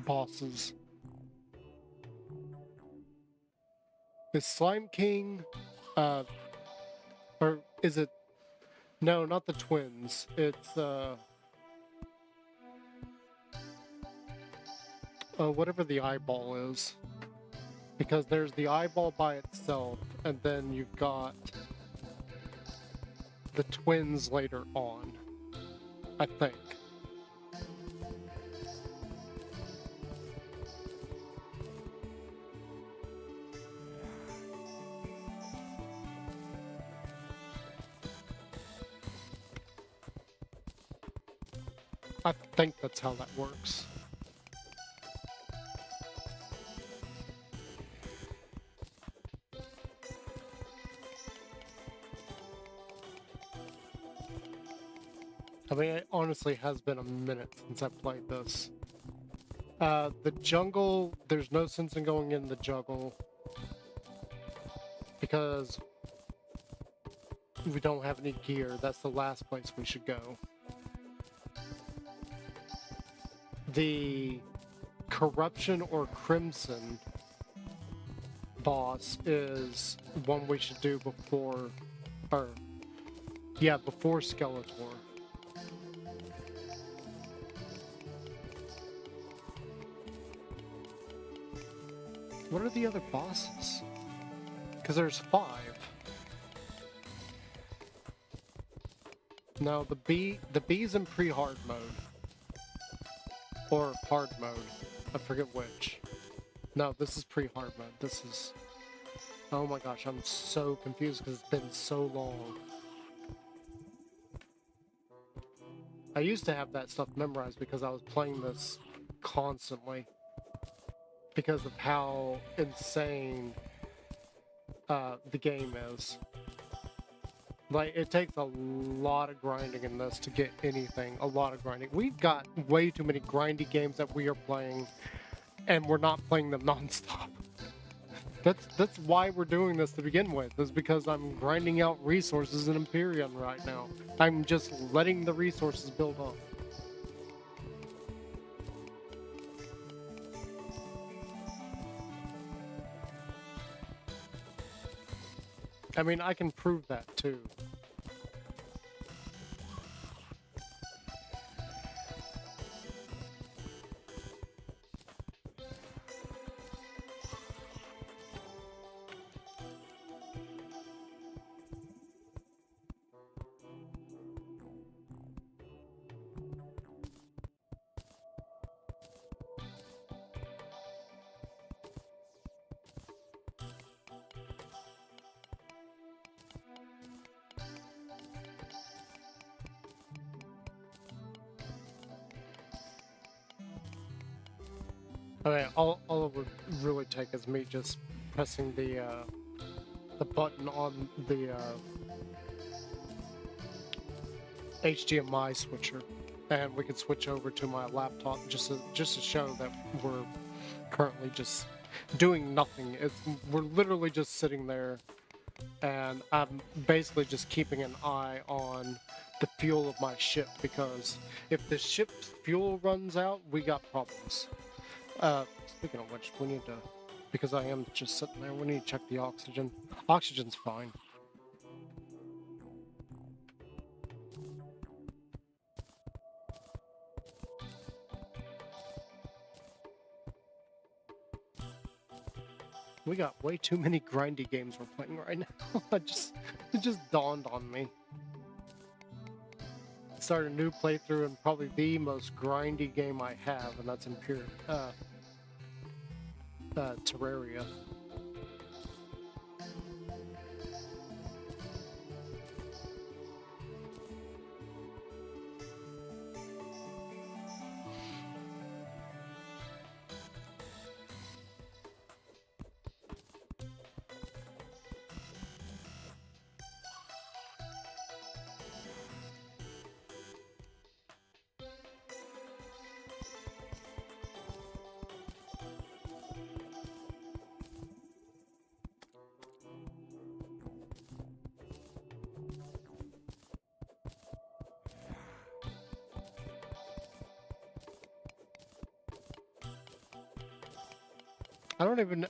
bosses? Is Slime King, or is it? No, not the twins. It's whatever the eyeball is. Because there's the eyeball by itself, and then you've got the twins later on, I think. I think that's how that works. I mean, it honestly has been a minute since I played this. The jungle, there's no sense in going in the jungle because we don't have any gear. That's the last place we should go. The Corruption or Crimson boss is one we should do before, before Skeletor. What are the other bosses? Because there's 5. No, the B's in pre-hard mode. Or hard mode. I forget which. No, this is pre-hard mode. This is... Oh my gosh, I'm so confused because it's been so long. I used to have that stuff memorized because I was playing this constantly. Because of how insane the game is. Like, it takes a lot of grinding in this to get anything. A lot of grinding. We've got way too many grindy games that we are playing, and we're not playing them non-stop. That's why we're doing this to begin with, is because I'm grinding out resources in Empyrean right now. I'm just letting the resources build up. I mean, I can prove that too. I mean, all it would really take is me just pressing the button on the HDMI switcher, and we could switch over to my laptop just to show that we're currently just doing nothing. We're literally just sitting there, and I'm basically just keeping an eye on the fuel of my ship, because if the ship's fuel runs out, we got problems. Speaking of which, we need to, because I am just sitting there, we need to check the oxygen. Oxygen's fine. We got way too many grindy games we're playing right now. It just dawned on me. Start a new playthrough and probably the most grindy game I have, and that's Terraria.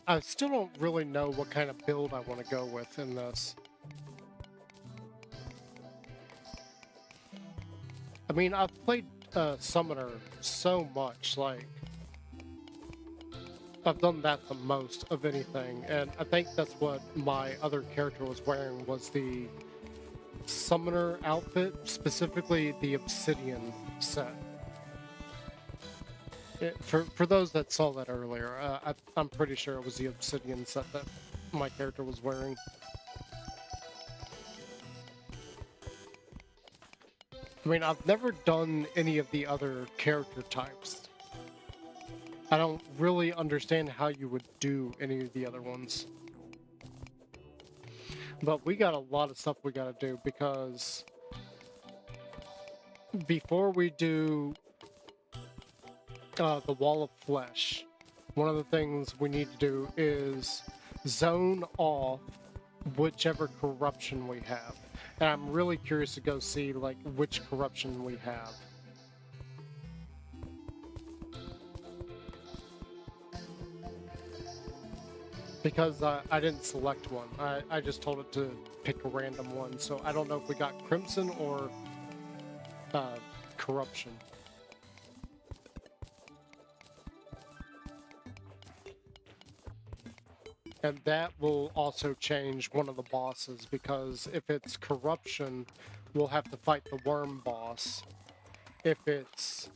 I still don't really know what kind of build I want to go with in this. I mean, I've played Summoner so much, like, I've done that the most of anything, and I think that's what my other character was wearing, was the Summoner outfit, specifically the Obsidian set. For those that saw that earlier, I'm pretty sure it was the Obsidian set that my character was wearing. I mean, I've never done any of the other character types. I don't really understand how you would do any of the other ones. But we got a lot of stuff we gotta do, because before we do the Wall of Flesh, one of the things we need to do is zone off whichever corruption we have. And I'm really curious to go see, like, which corruption we have. Because I didn't select one. I just told it to pick a random one, so I don't know if we got Crimson or Corruption. And that will also change one of the bosses, because if it's Corruption, we'll have to fight the Worm boss. If it's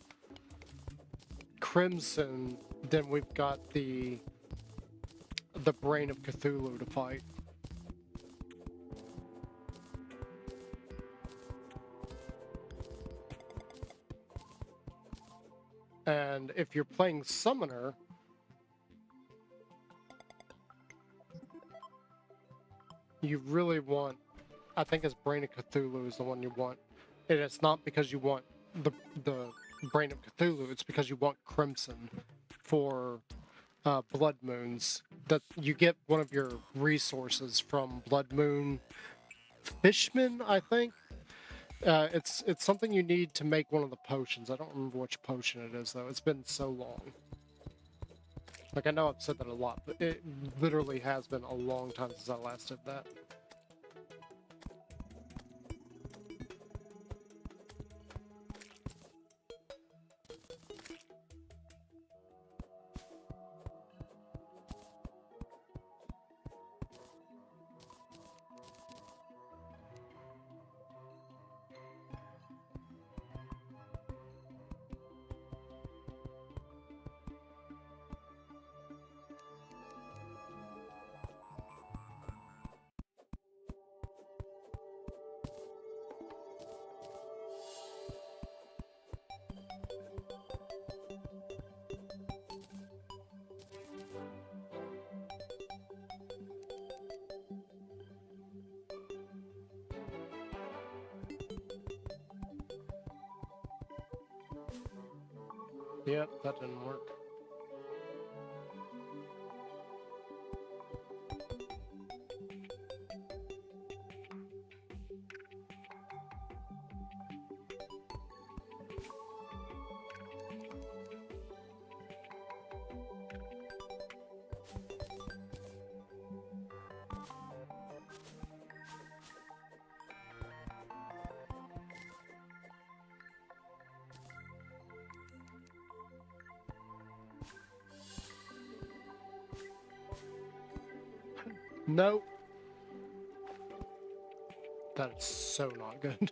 Crimson, then we've got the Brain of Cthulhu to fight. And if you're playing Summoner, you really want, I think it's Brain of Cthulhu is the one you want. And it's not because you want the Brain of Cthulhu, it's because you want Crimson for Blood Moons. That you get one of your resources from Blood Moon Fishman, I think. It's something you need to make one of the potions. I don't remember which potion it is, though. It's been so long. Like, I know I've said that a lot, but it literally has been a long time since I last did that. Yep, that didn't work. Nope. That's so not good.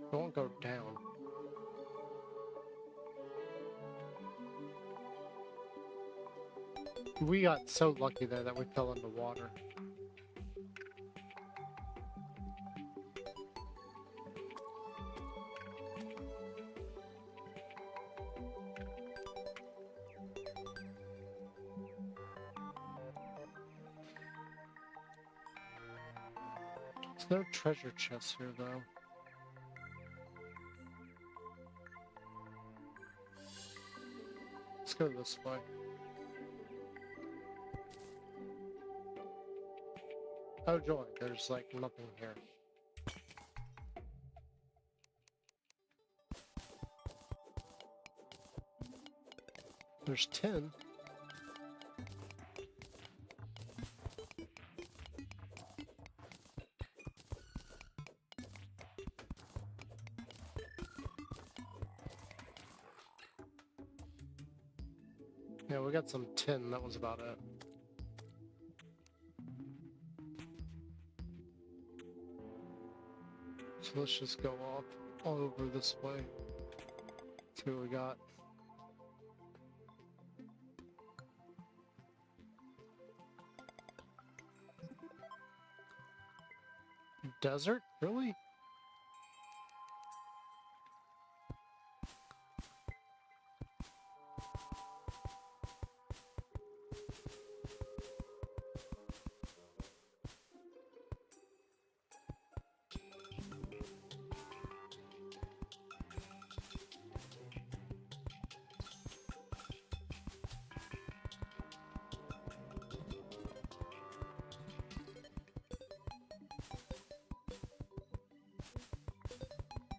It won't go down. We got so lucky there that we fell into water. No treasure chests here, though. Let's go this way. Oh joy, there's like nothing here. There's 10. Yeah, we got some tin, that was about it. So let's just go off all over this way. See what we got. Desert? Really?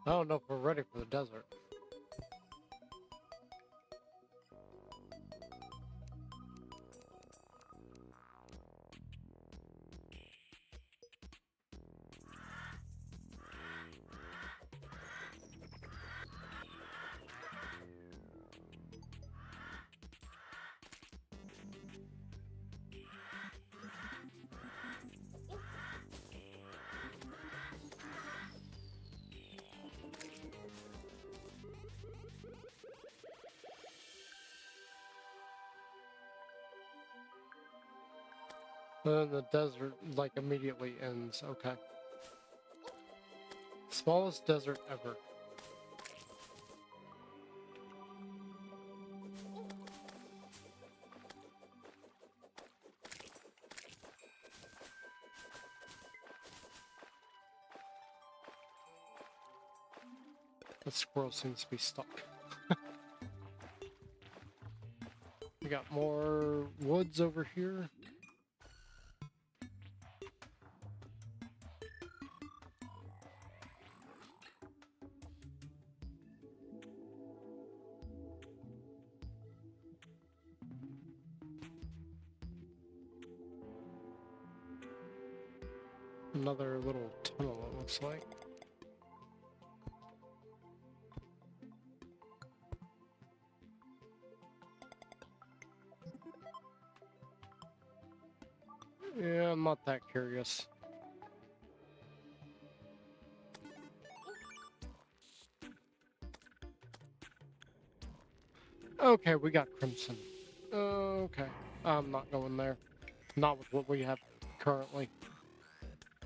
I don't know if we're ready for the desert. Then the desert, like, immediately ends. Okay. Smallest desert ever. The squirrel seems to be stuck. We got more woods over here. Another little tunnel, it looks like. Yeah, I'm not that curious. Okay, we got crimson. Okay, I'm not going there. Not with what we have currently.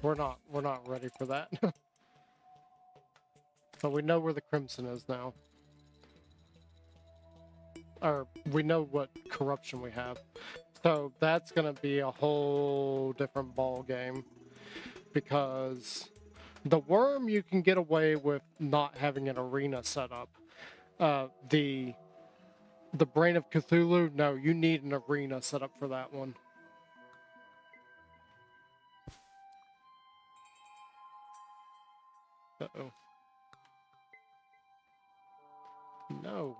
We're not ready for that. But we know where the crimson is now. Or we know what corruption we have. So that's gonna be a whole different ball game. Because the worm you can get away with not having an arena set up. The Brain of Cthulhu, no, you need an arena set up for that one. Uh-oh. No.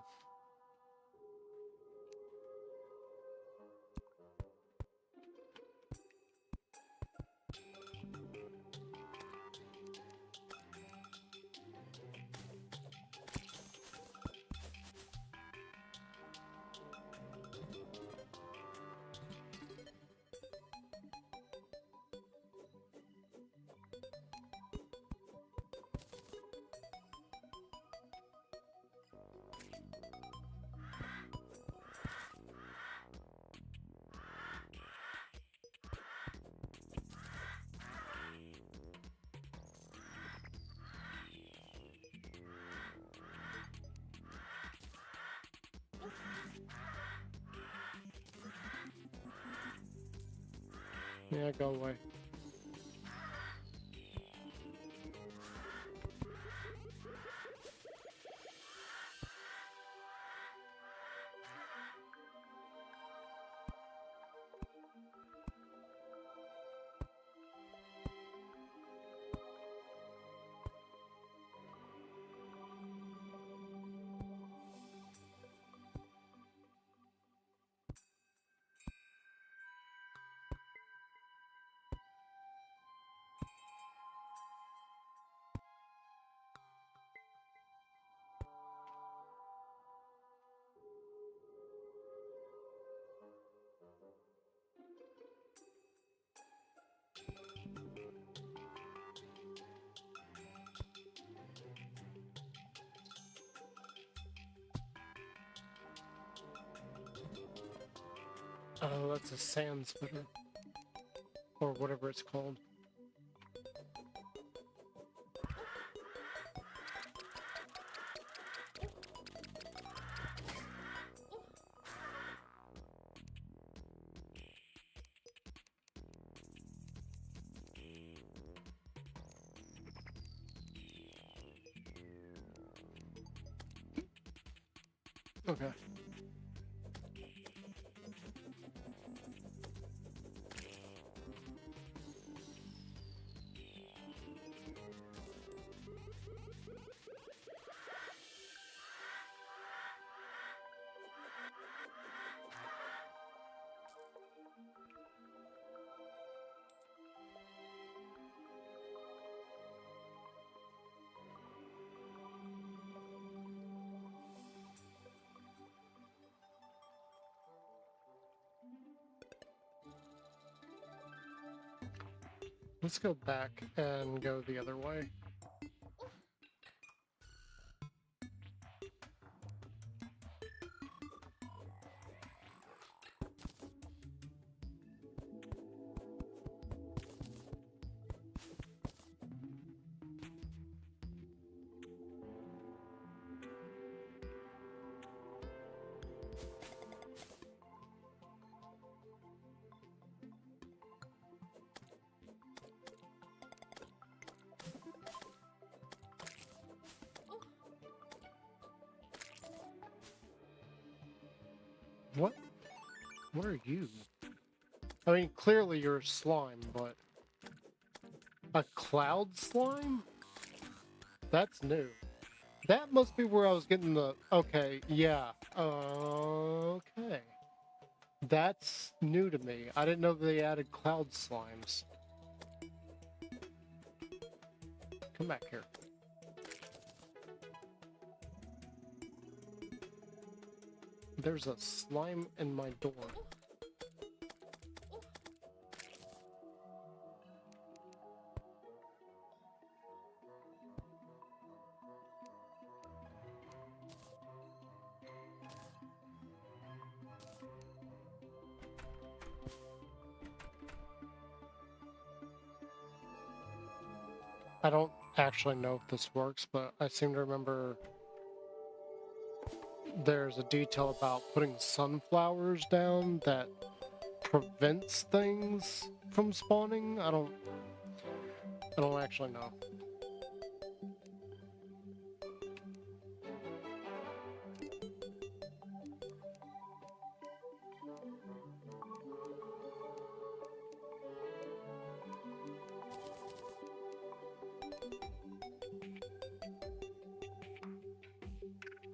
Yeah, go away. Oh, that's a sand spitter. Or whatever it's called. Okay. Let's go back and go the other way. What? What are you? I mean, clearly you're slime, but... A cloud slime? That's new. That must be where I was getting the... Okay, yeah. Okay. That's new to me. I didn't know they added cloud slimes. Come back here. There's a slime in my door. I don't actually know if this works, but I seem to remember there's a detail about putting sunflowers down that prevents things from spawning. I don't actually know.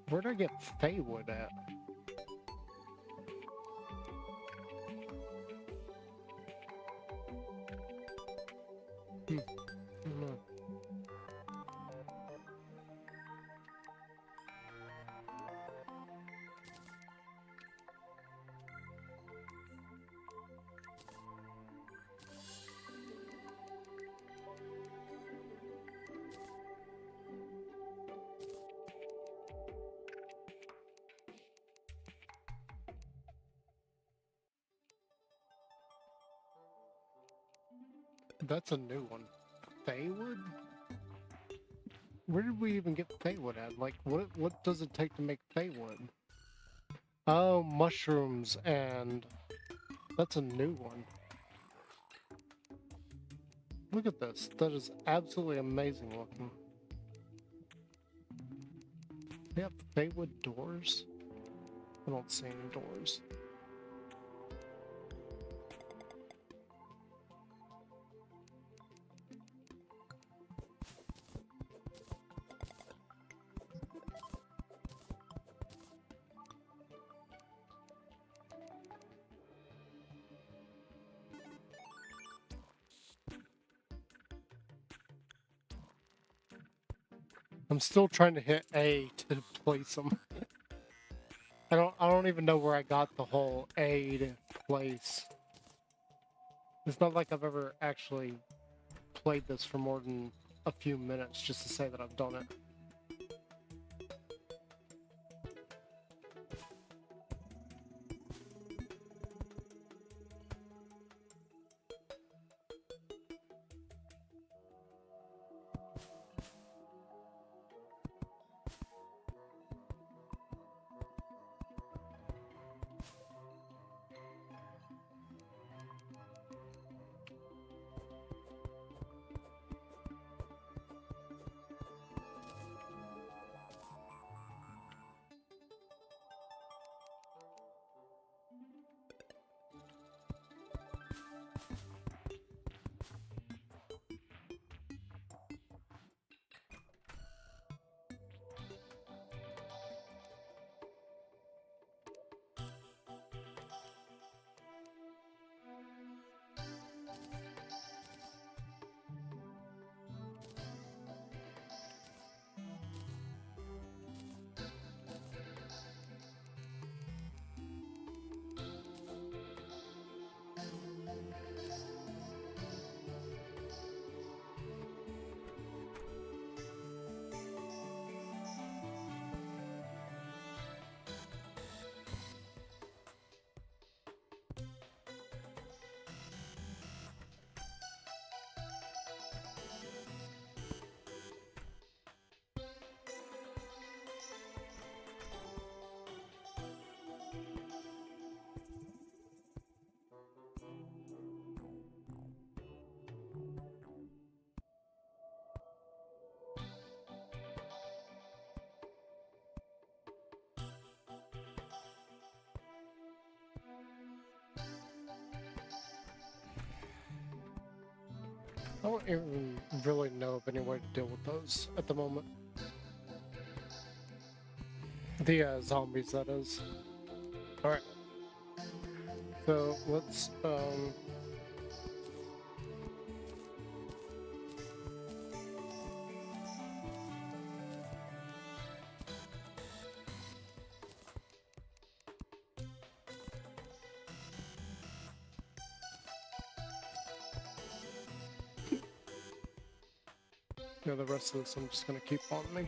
Where'd I get Feywood at? I don't know. That's a new one. Feywood? Where did we even get Feywood at? Like, what does it take to make Feywood? Oh, mushrooms, and that's a new one. Look at this. That is absolutely amazing looking. They have Feywood doors? I don't see any doors. I'm still trying to hit A to place them. I don't even know where I got the whole A to place. It's not like I've ever actually played this for more than a few minutes just to say that I've done it. I don't even really know of any way to deal with those at the moment. The zombies, that is. Alright. So let's yeah, the rest of this I'm just gonna keep on me.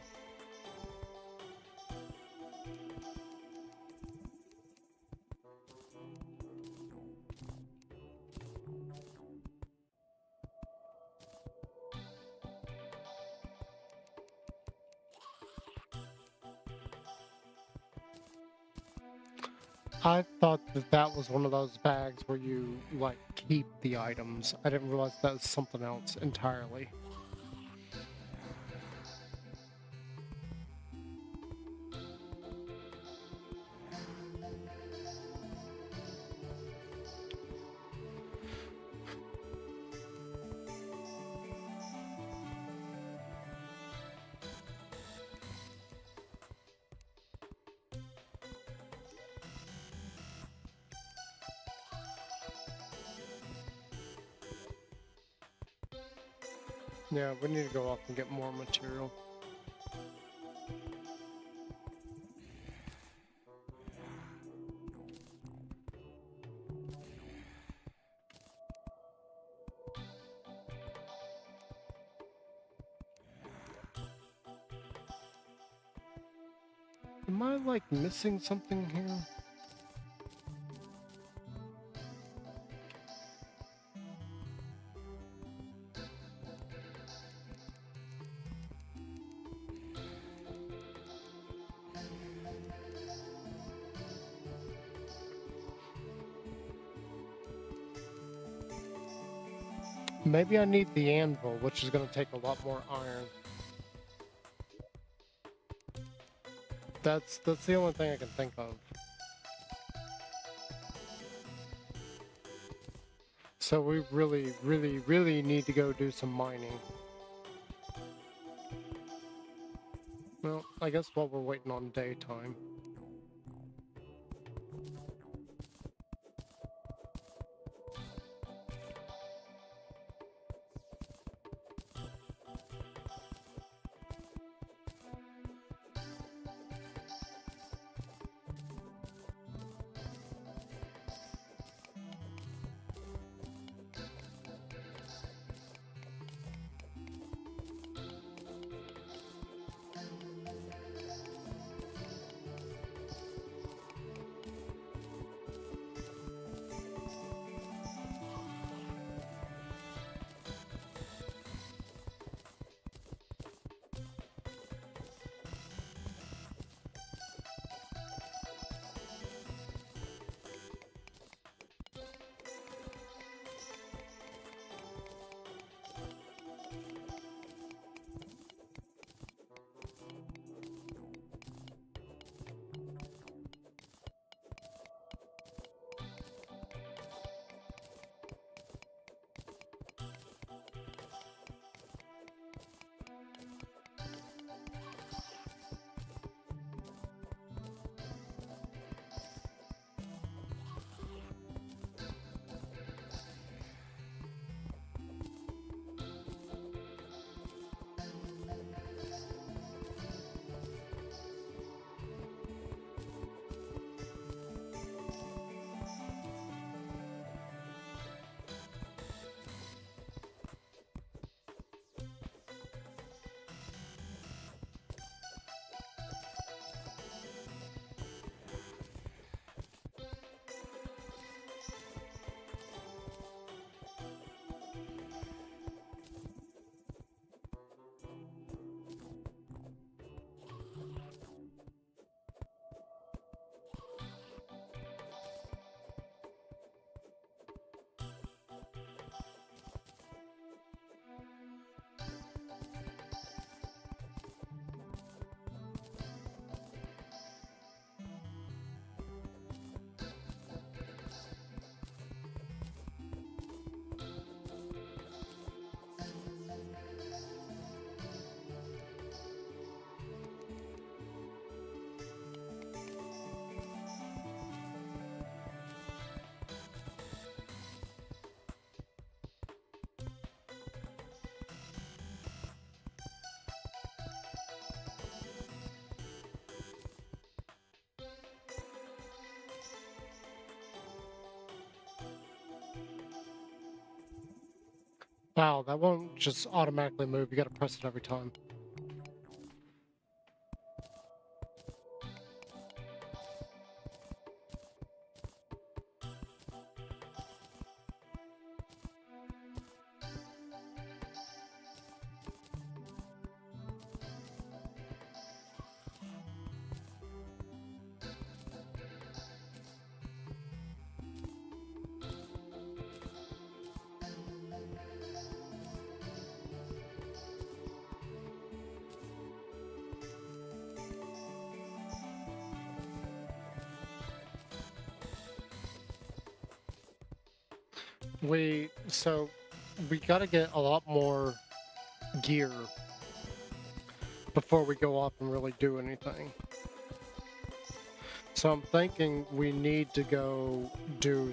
I thought that that was one of those bags where you, like, keep the items. I didn't realize that was something else entirely. Yeah, we need to go off and get more material. Am I, like, missing something here? Maybe I need the anvil, which is going to take a lot more iron. That's the only thing I can think of. So we really need to go do some mining. Well, I guess while we're waiting on daytime. Wow, that won't just automatically move. You gotta press it every time. So we gotta get a lot more gear before we go off and really do anything. So I'm thinking we need to go do,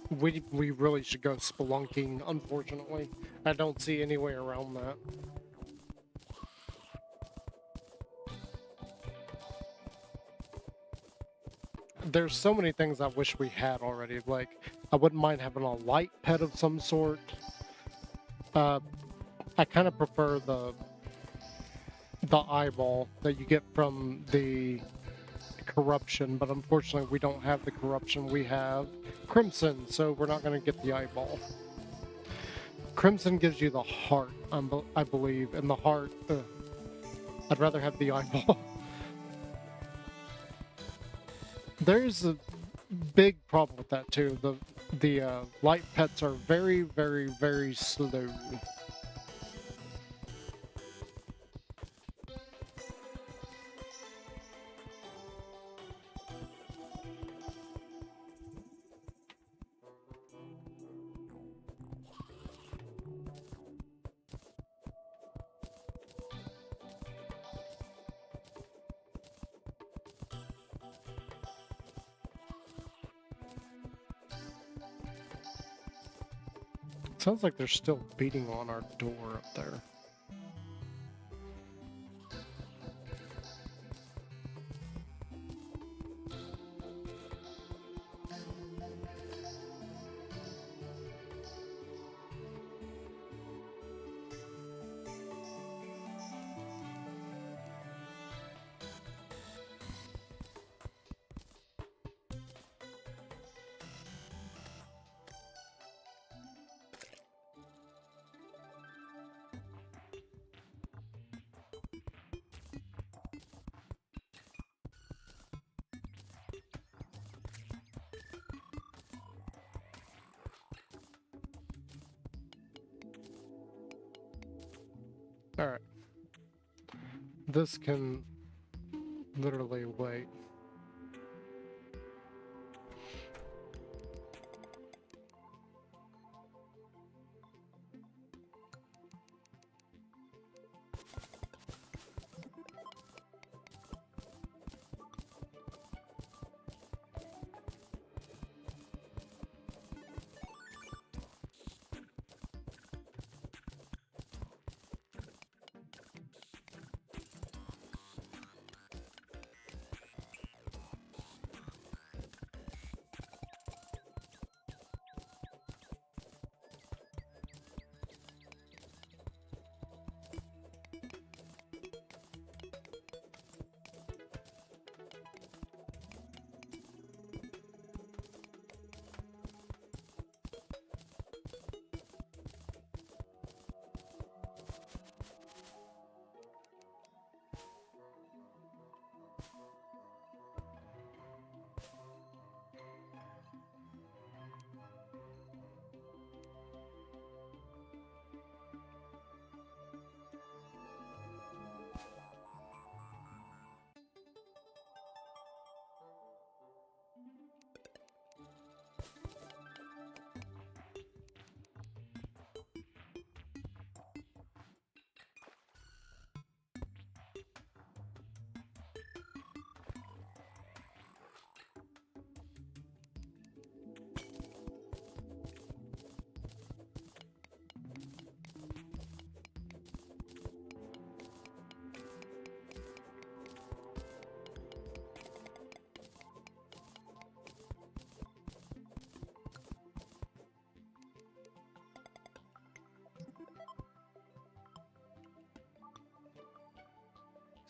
we really should go spelunking, unfortunately. I don't see any way around that. There's so many things I wish we had already. Like, I wouldn't mind having a light pet of some sort. I kind of prefer the eyeball that you get from the corruption, but unfortunately we don't have the corruption. We have Crimson, so we're not going to get the eyeball. Crimson gives you the heart, I believe, and the heart, I'd rather have the eyeball. There's a big problem with that too. The light pets are very, very, very slow. Sounds like they're still beating on our door up there. Alright. This can literally wait.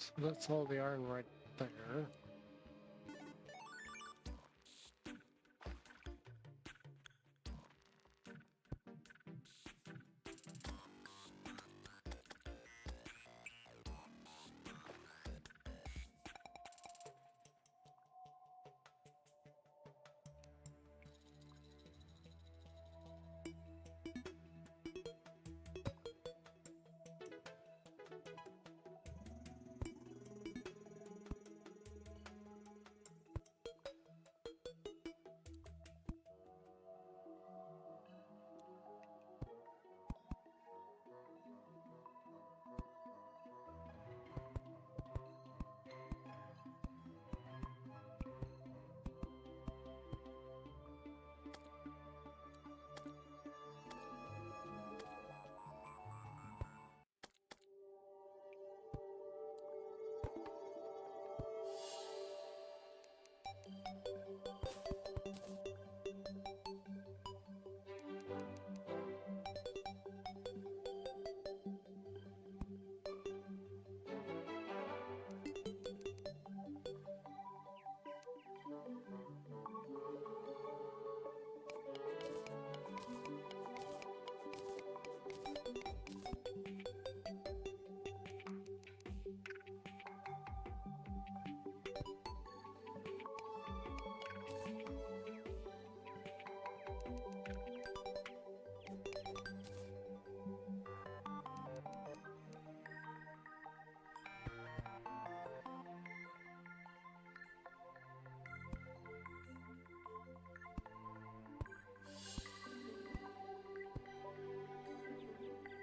So that's all the iron right there.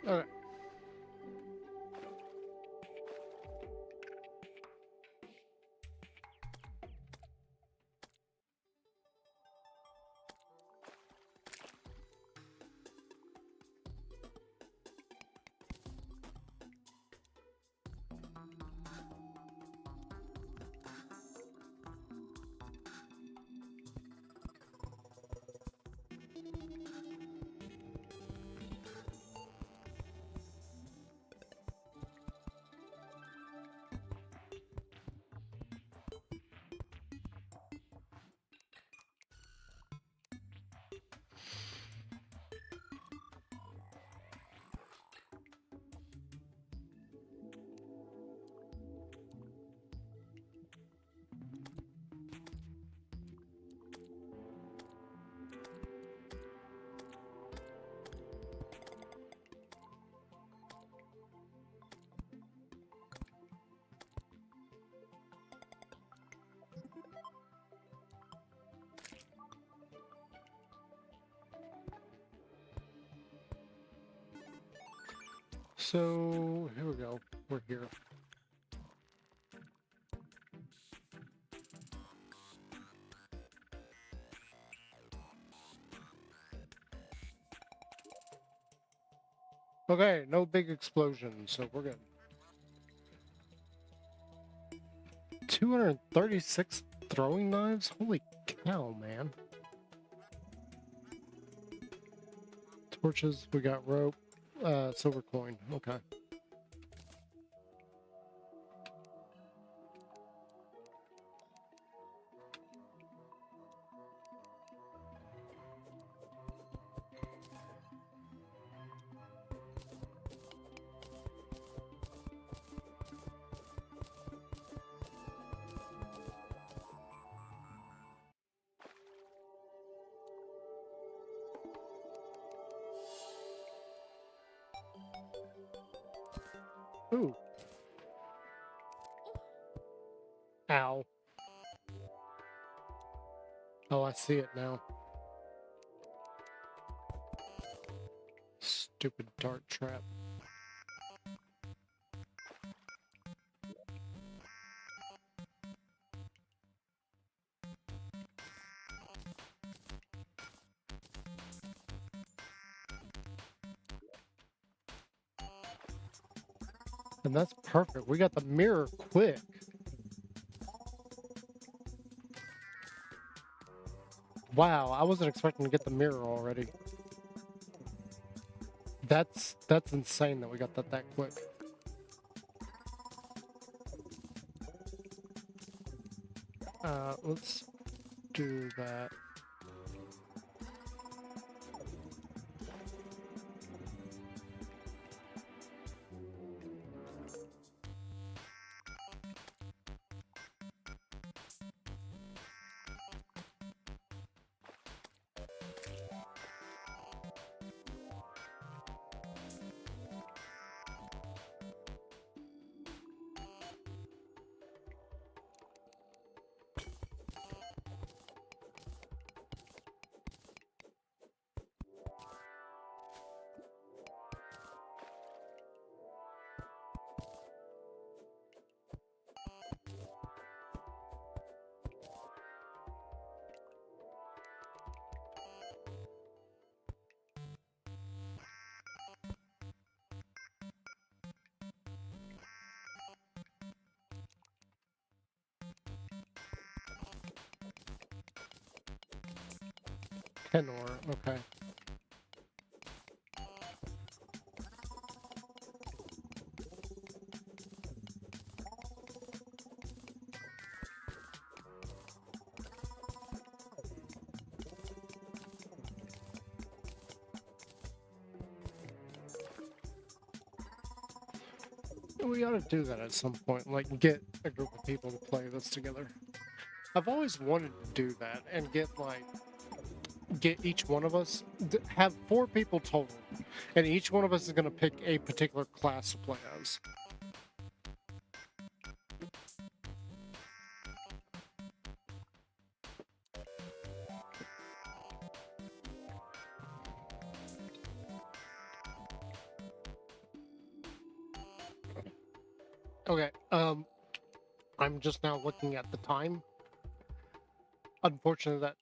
Okay. So here we go. We're here. Okay, no big explosions, so we're good. 236 throwing knives? Holy cow, man. Torches, we got rope, silver coin, okay. Ooh. Ow. Oh, I see it now. Stupid dart trap. And that's perfect. We got the mirror quick. Wow, I wasn't expecting to get the mirror already. That's insane that we got that quick. Let's do that. Tenor, okay. We ought to do that at some point, like get a group of people to play this together. I've always wanted to do that and get each one of us, have 4 people total, and each one of us is going to pick a particular class to play as. Okay, I'm just now looking at the time. Unfortunately, that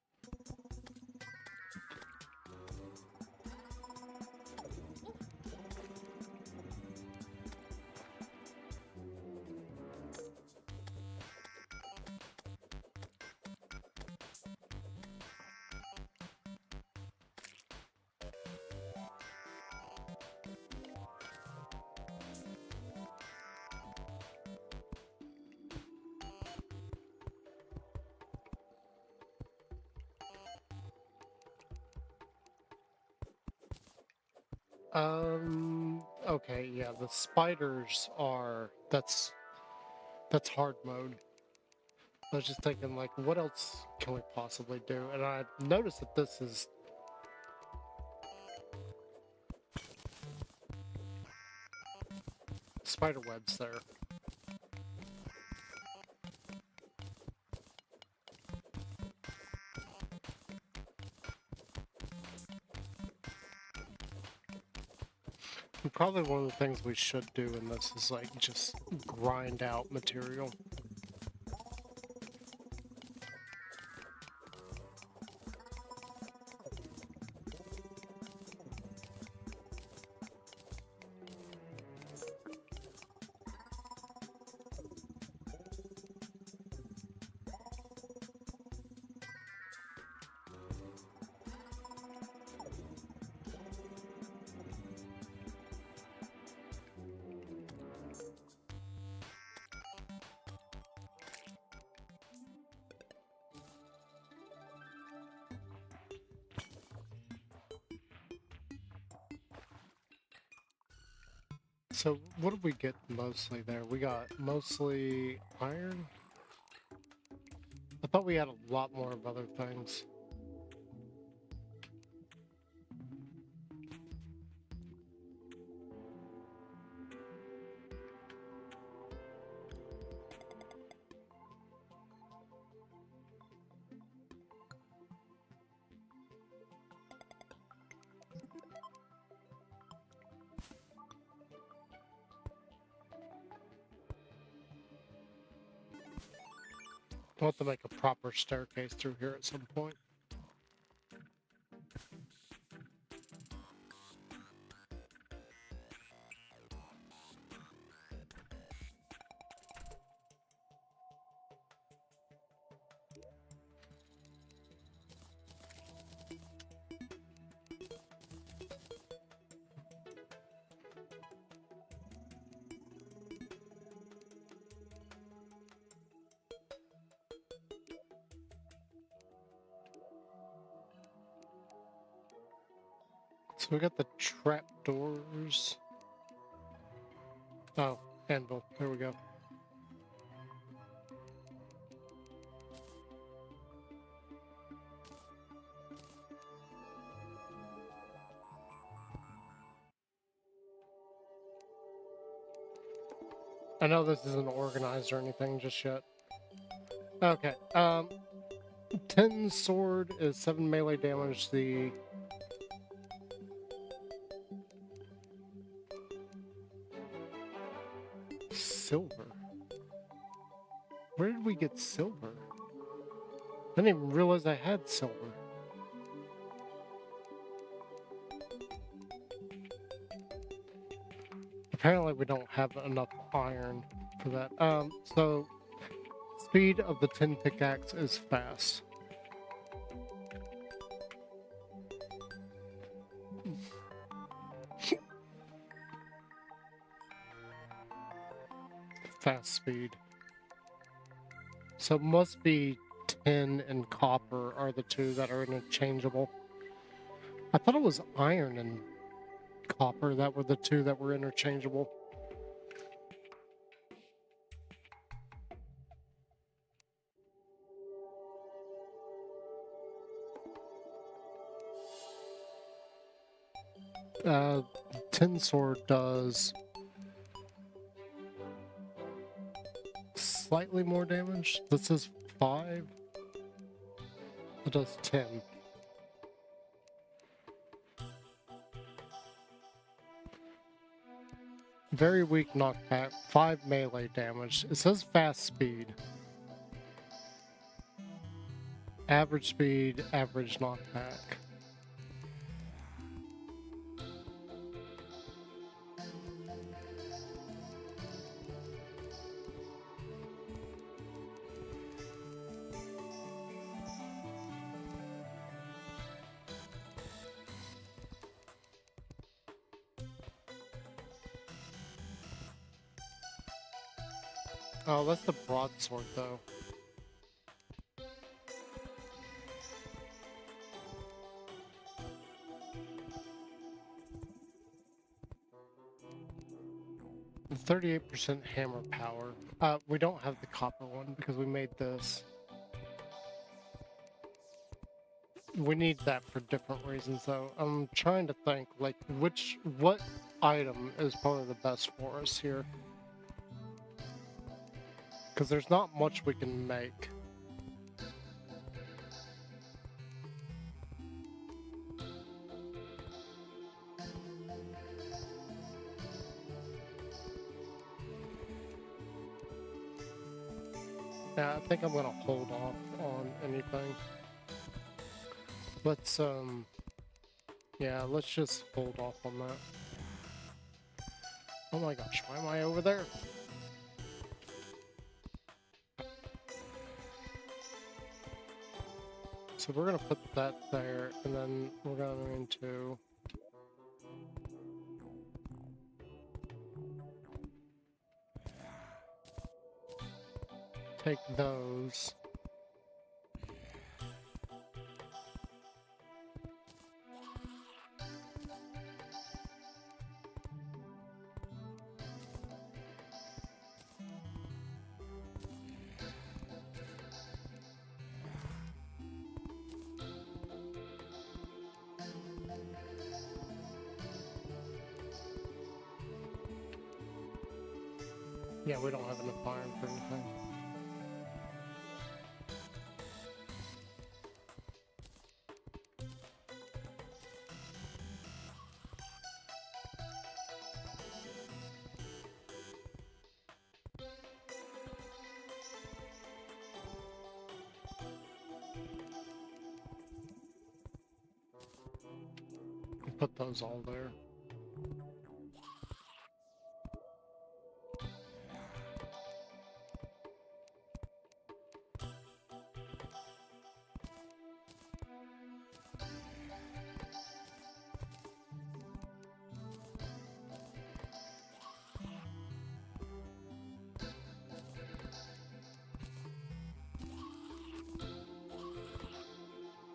okay, yeah, the spiders are, that's hard mode. I was just thinking, like, what else can we possibly do? And I noticed that this is spider webs there. And probably one of the things we should do in this is, like, just grind out material. So what did we get mostly there? We got mostly iron? I thought we had a lot more of other things. We'll have to make a proper staircase through here at some point. So we got the trapdoors. Oh, anvil. There we go. I know this isn't organized or anything just yet. Okay, 10 sword is 7 melee damage. The silver. Where did we get silver? I didn't even realize I had silver. Apparently we don't have enough iron for that. So speed of the 10 pickaxe is fast. Fast speed. So it must be tin and copper are the two that are interchangeable. I thought it was iron and copper that were the two that were interchangeable. Tin sword does slightly more damage. This is 5. It does 10. Very weak knockback, 5 melee damage. It says fast speed. Average speed, average knockback. Oh, that's the broadsword, though. The 38% hammer power. We don't have the copper one because we made this. We need that for different reasons, though. I'm trying to think, like, what item is probably the best for us here. Because there's not much we can make. Yeah, I think I'm gonna hold off on anything. Let's, yeah, let's just hold off on that. Oh my gosh, why am I over there? So we're gonna put that there, and then we're going to take those. Yeah, we don't have enough iron for anything. Put those all there.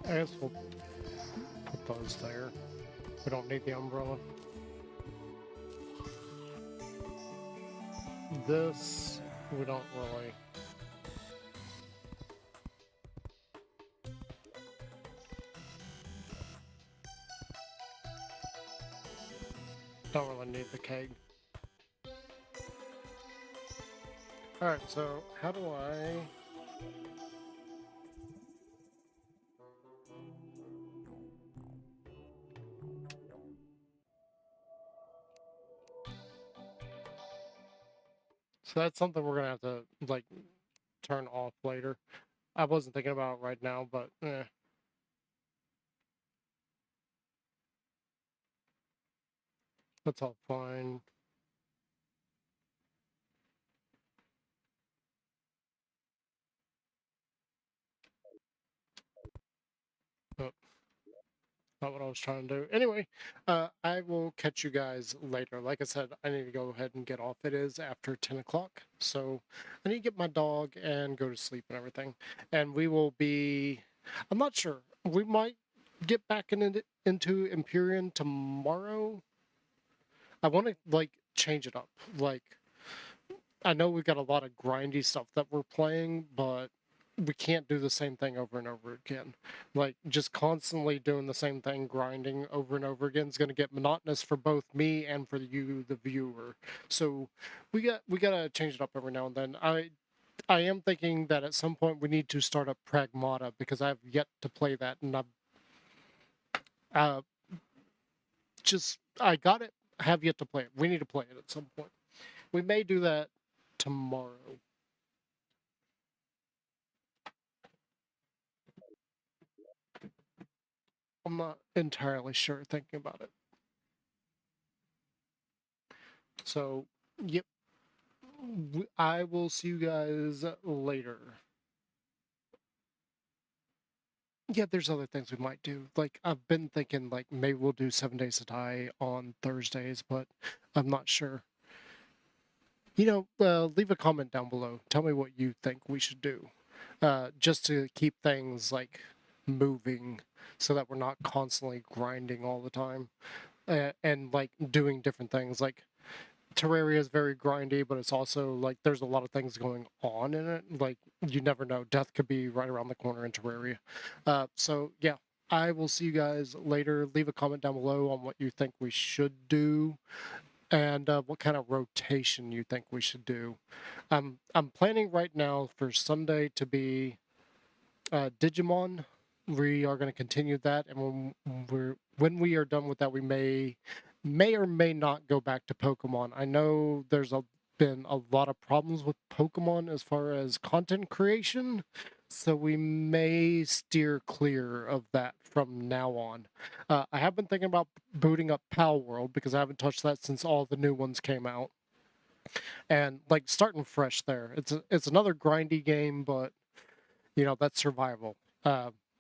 I guess we'll put those there. We don't need the umbrella. This, we don't really. Don't really need the keg. Alright, so how do I... So that's something we're gonna have to, like, turn off later. I wasn't thinking about it right now, but that's all fine. But not what I was trying to do. Anyway, I will catch you guys later. Like I said, I need to go ahead and get off. It is after 10 o'clock, so I need to get my dog and go to sleep and everything. And we will be... I'm not sure. We might get back into Empyrean tomorrow. I want to, like, change it up. Like, I know we've got a lot of grindy stuff that we're playing, but we can't do the same thing over and over again. Like, just constantly doing the same thing, grinding over and over again is going to get monotonous for both me and for you, the viewer. So we gotta change it up every now and then. I am thinking that at some point we need to start up Pragmata because I've yet to play that, and uh, I got it, have yet to play it. We need to play it at some point. We may do that tomorrow. I'm not entirely sure thinking about it. So, yep. I will see you guys later. Yeah, there's other things we might do. Like, I've been thinking, like, maybe we'll do 7 Days to Die on Thursdays, but I'm not sure. You know, leave a comment down below. Tell me what you think we should do. Just to keep things, like, moving so that we're not constantly grinding all the time. And like doing different things. Like Terraria is very grindy, but it's also like there's a lot of things going on in it. Like you never know, death could be right around the corner in Terraria. So yeah, I will see you guys later. Leave a comment down below on what you think we should do and what kind of rotation you think we should do. I'm planning right now for Sunday to be Digimon. We are going to continue that, and when we are done with that, we may or may not go back to Pokemon. I know been a lot of problems with Pokemon as far as content creation, so we may steer clear of that from now on. I have been thinking about booting up Pal World because I haven't touched that since all the new ones came out, and like starting fresh there. It's another grindy game, but you know, that's survival.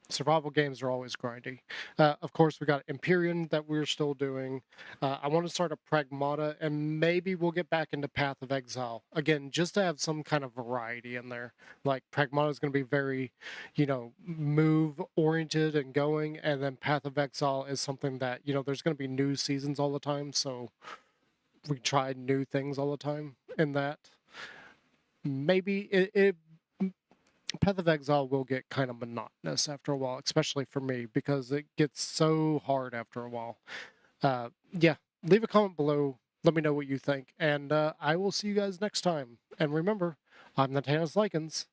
Survival games are always grindy. Of course, we got Empyrean that we're still doing. I want to start a Pragmata, and maybe we'll get back into Path of Exile again, just to have some kind of variety in there. Like Pragmata is going to be very, you know, move oriented and going, and then Path of Exile is something that there's going to be new seasons all the time, so we try new things all the time in that. Maybe it Path of Exile will get kind of monotonous after a while, especially for me, because it gets so hard after a while. Yeah, leave a comment below. Let me know what you think, and I will see you guys next time. And remember, I'm Natanis Likens.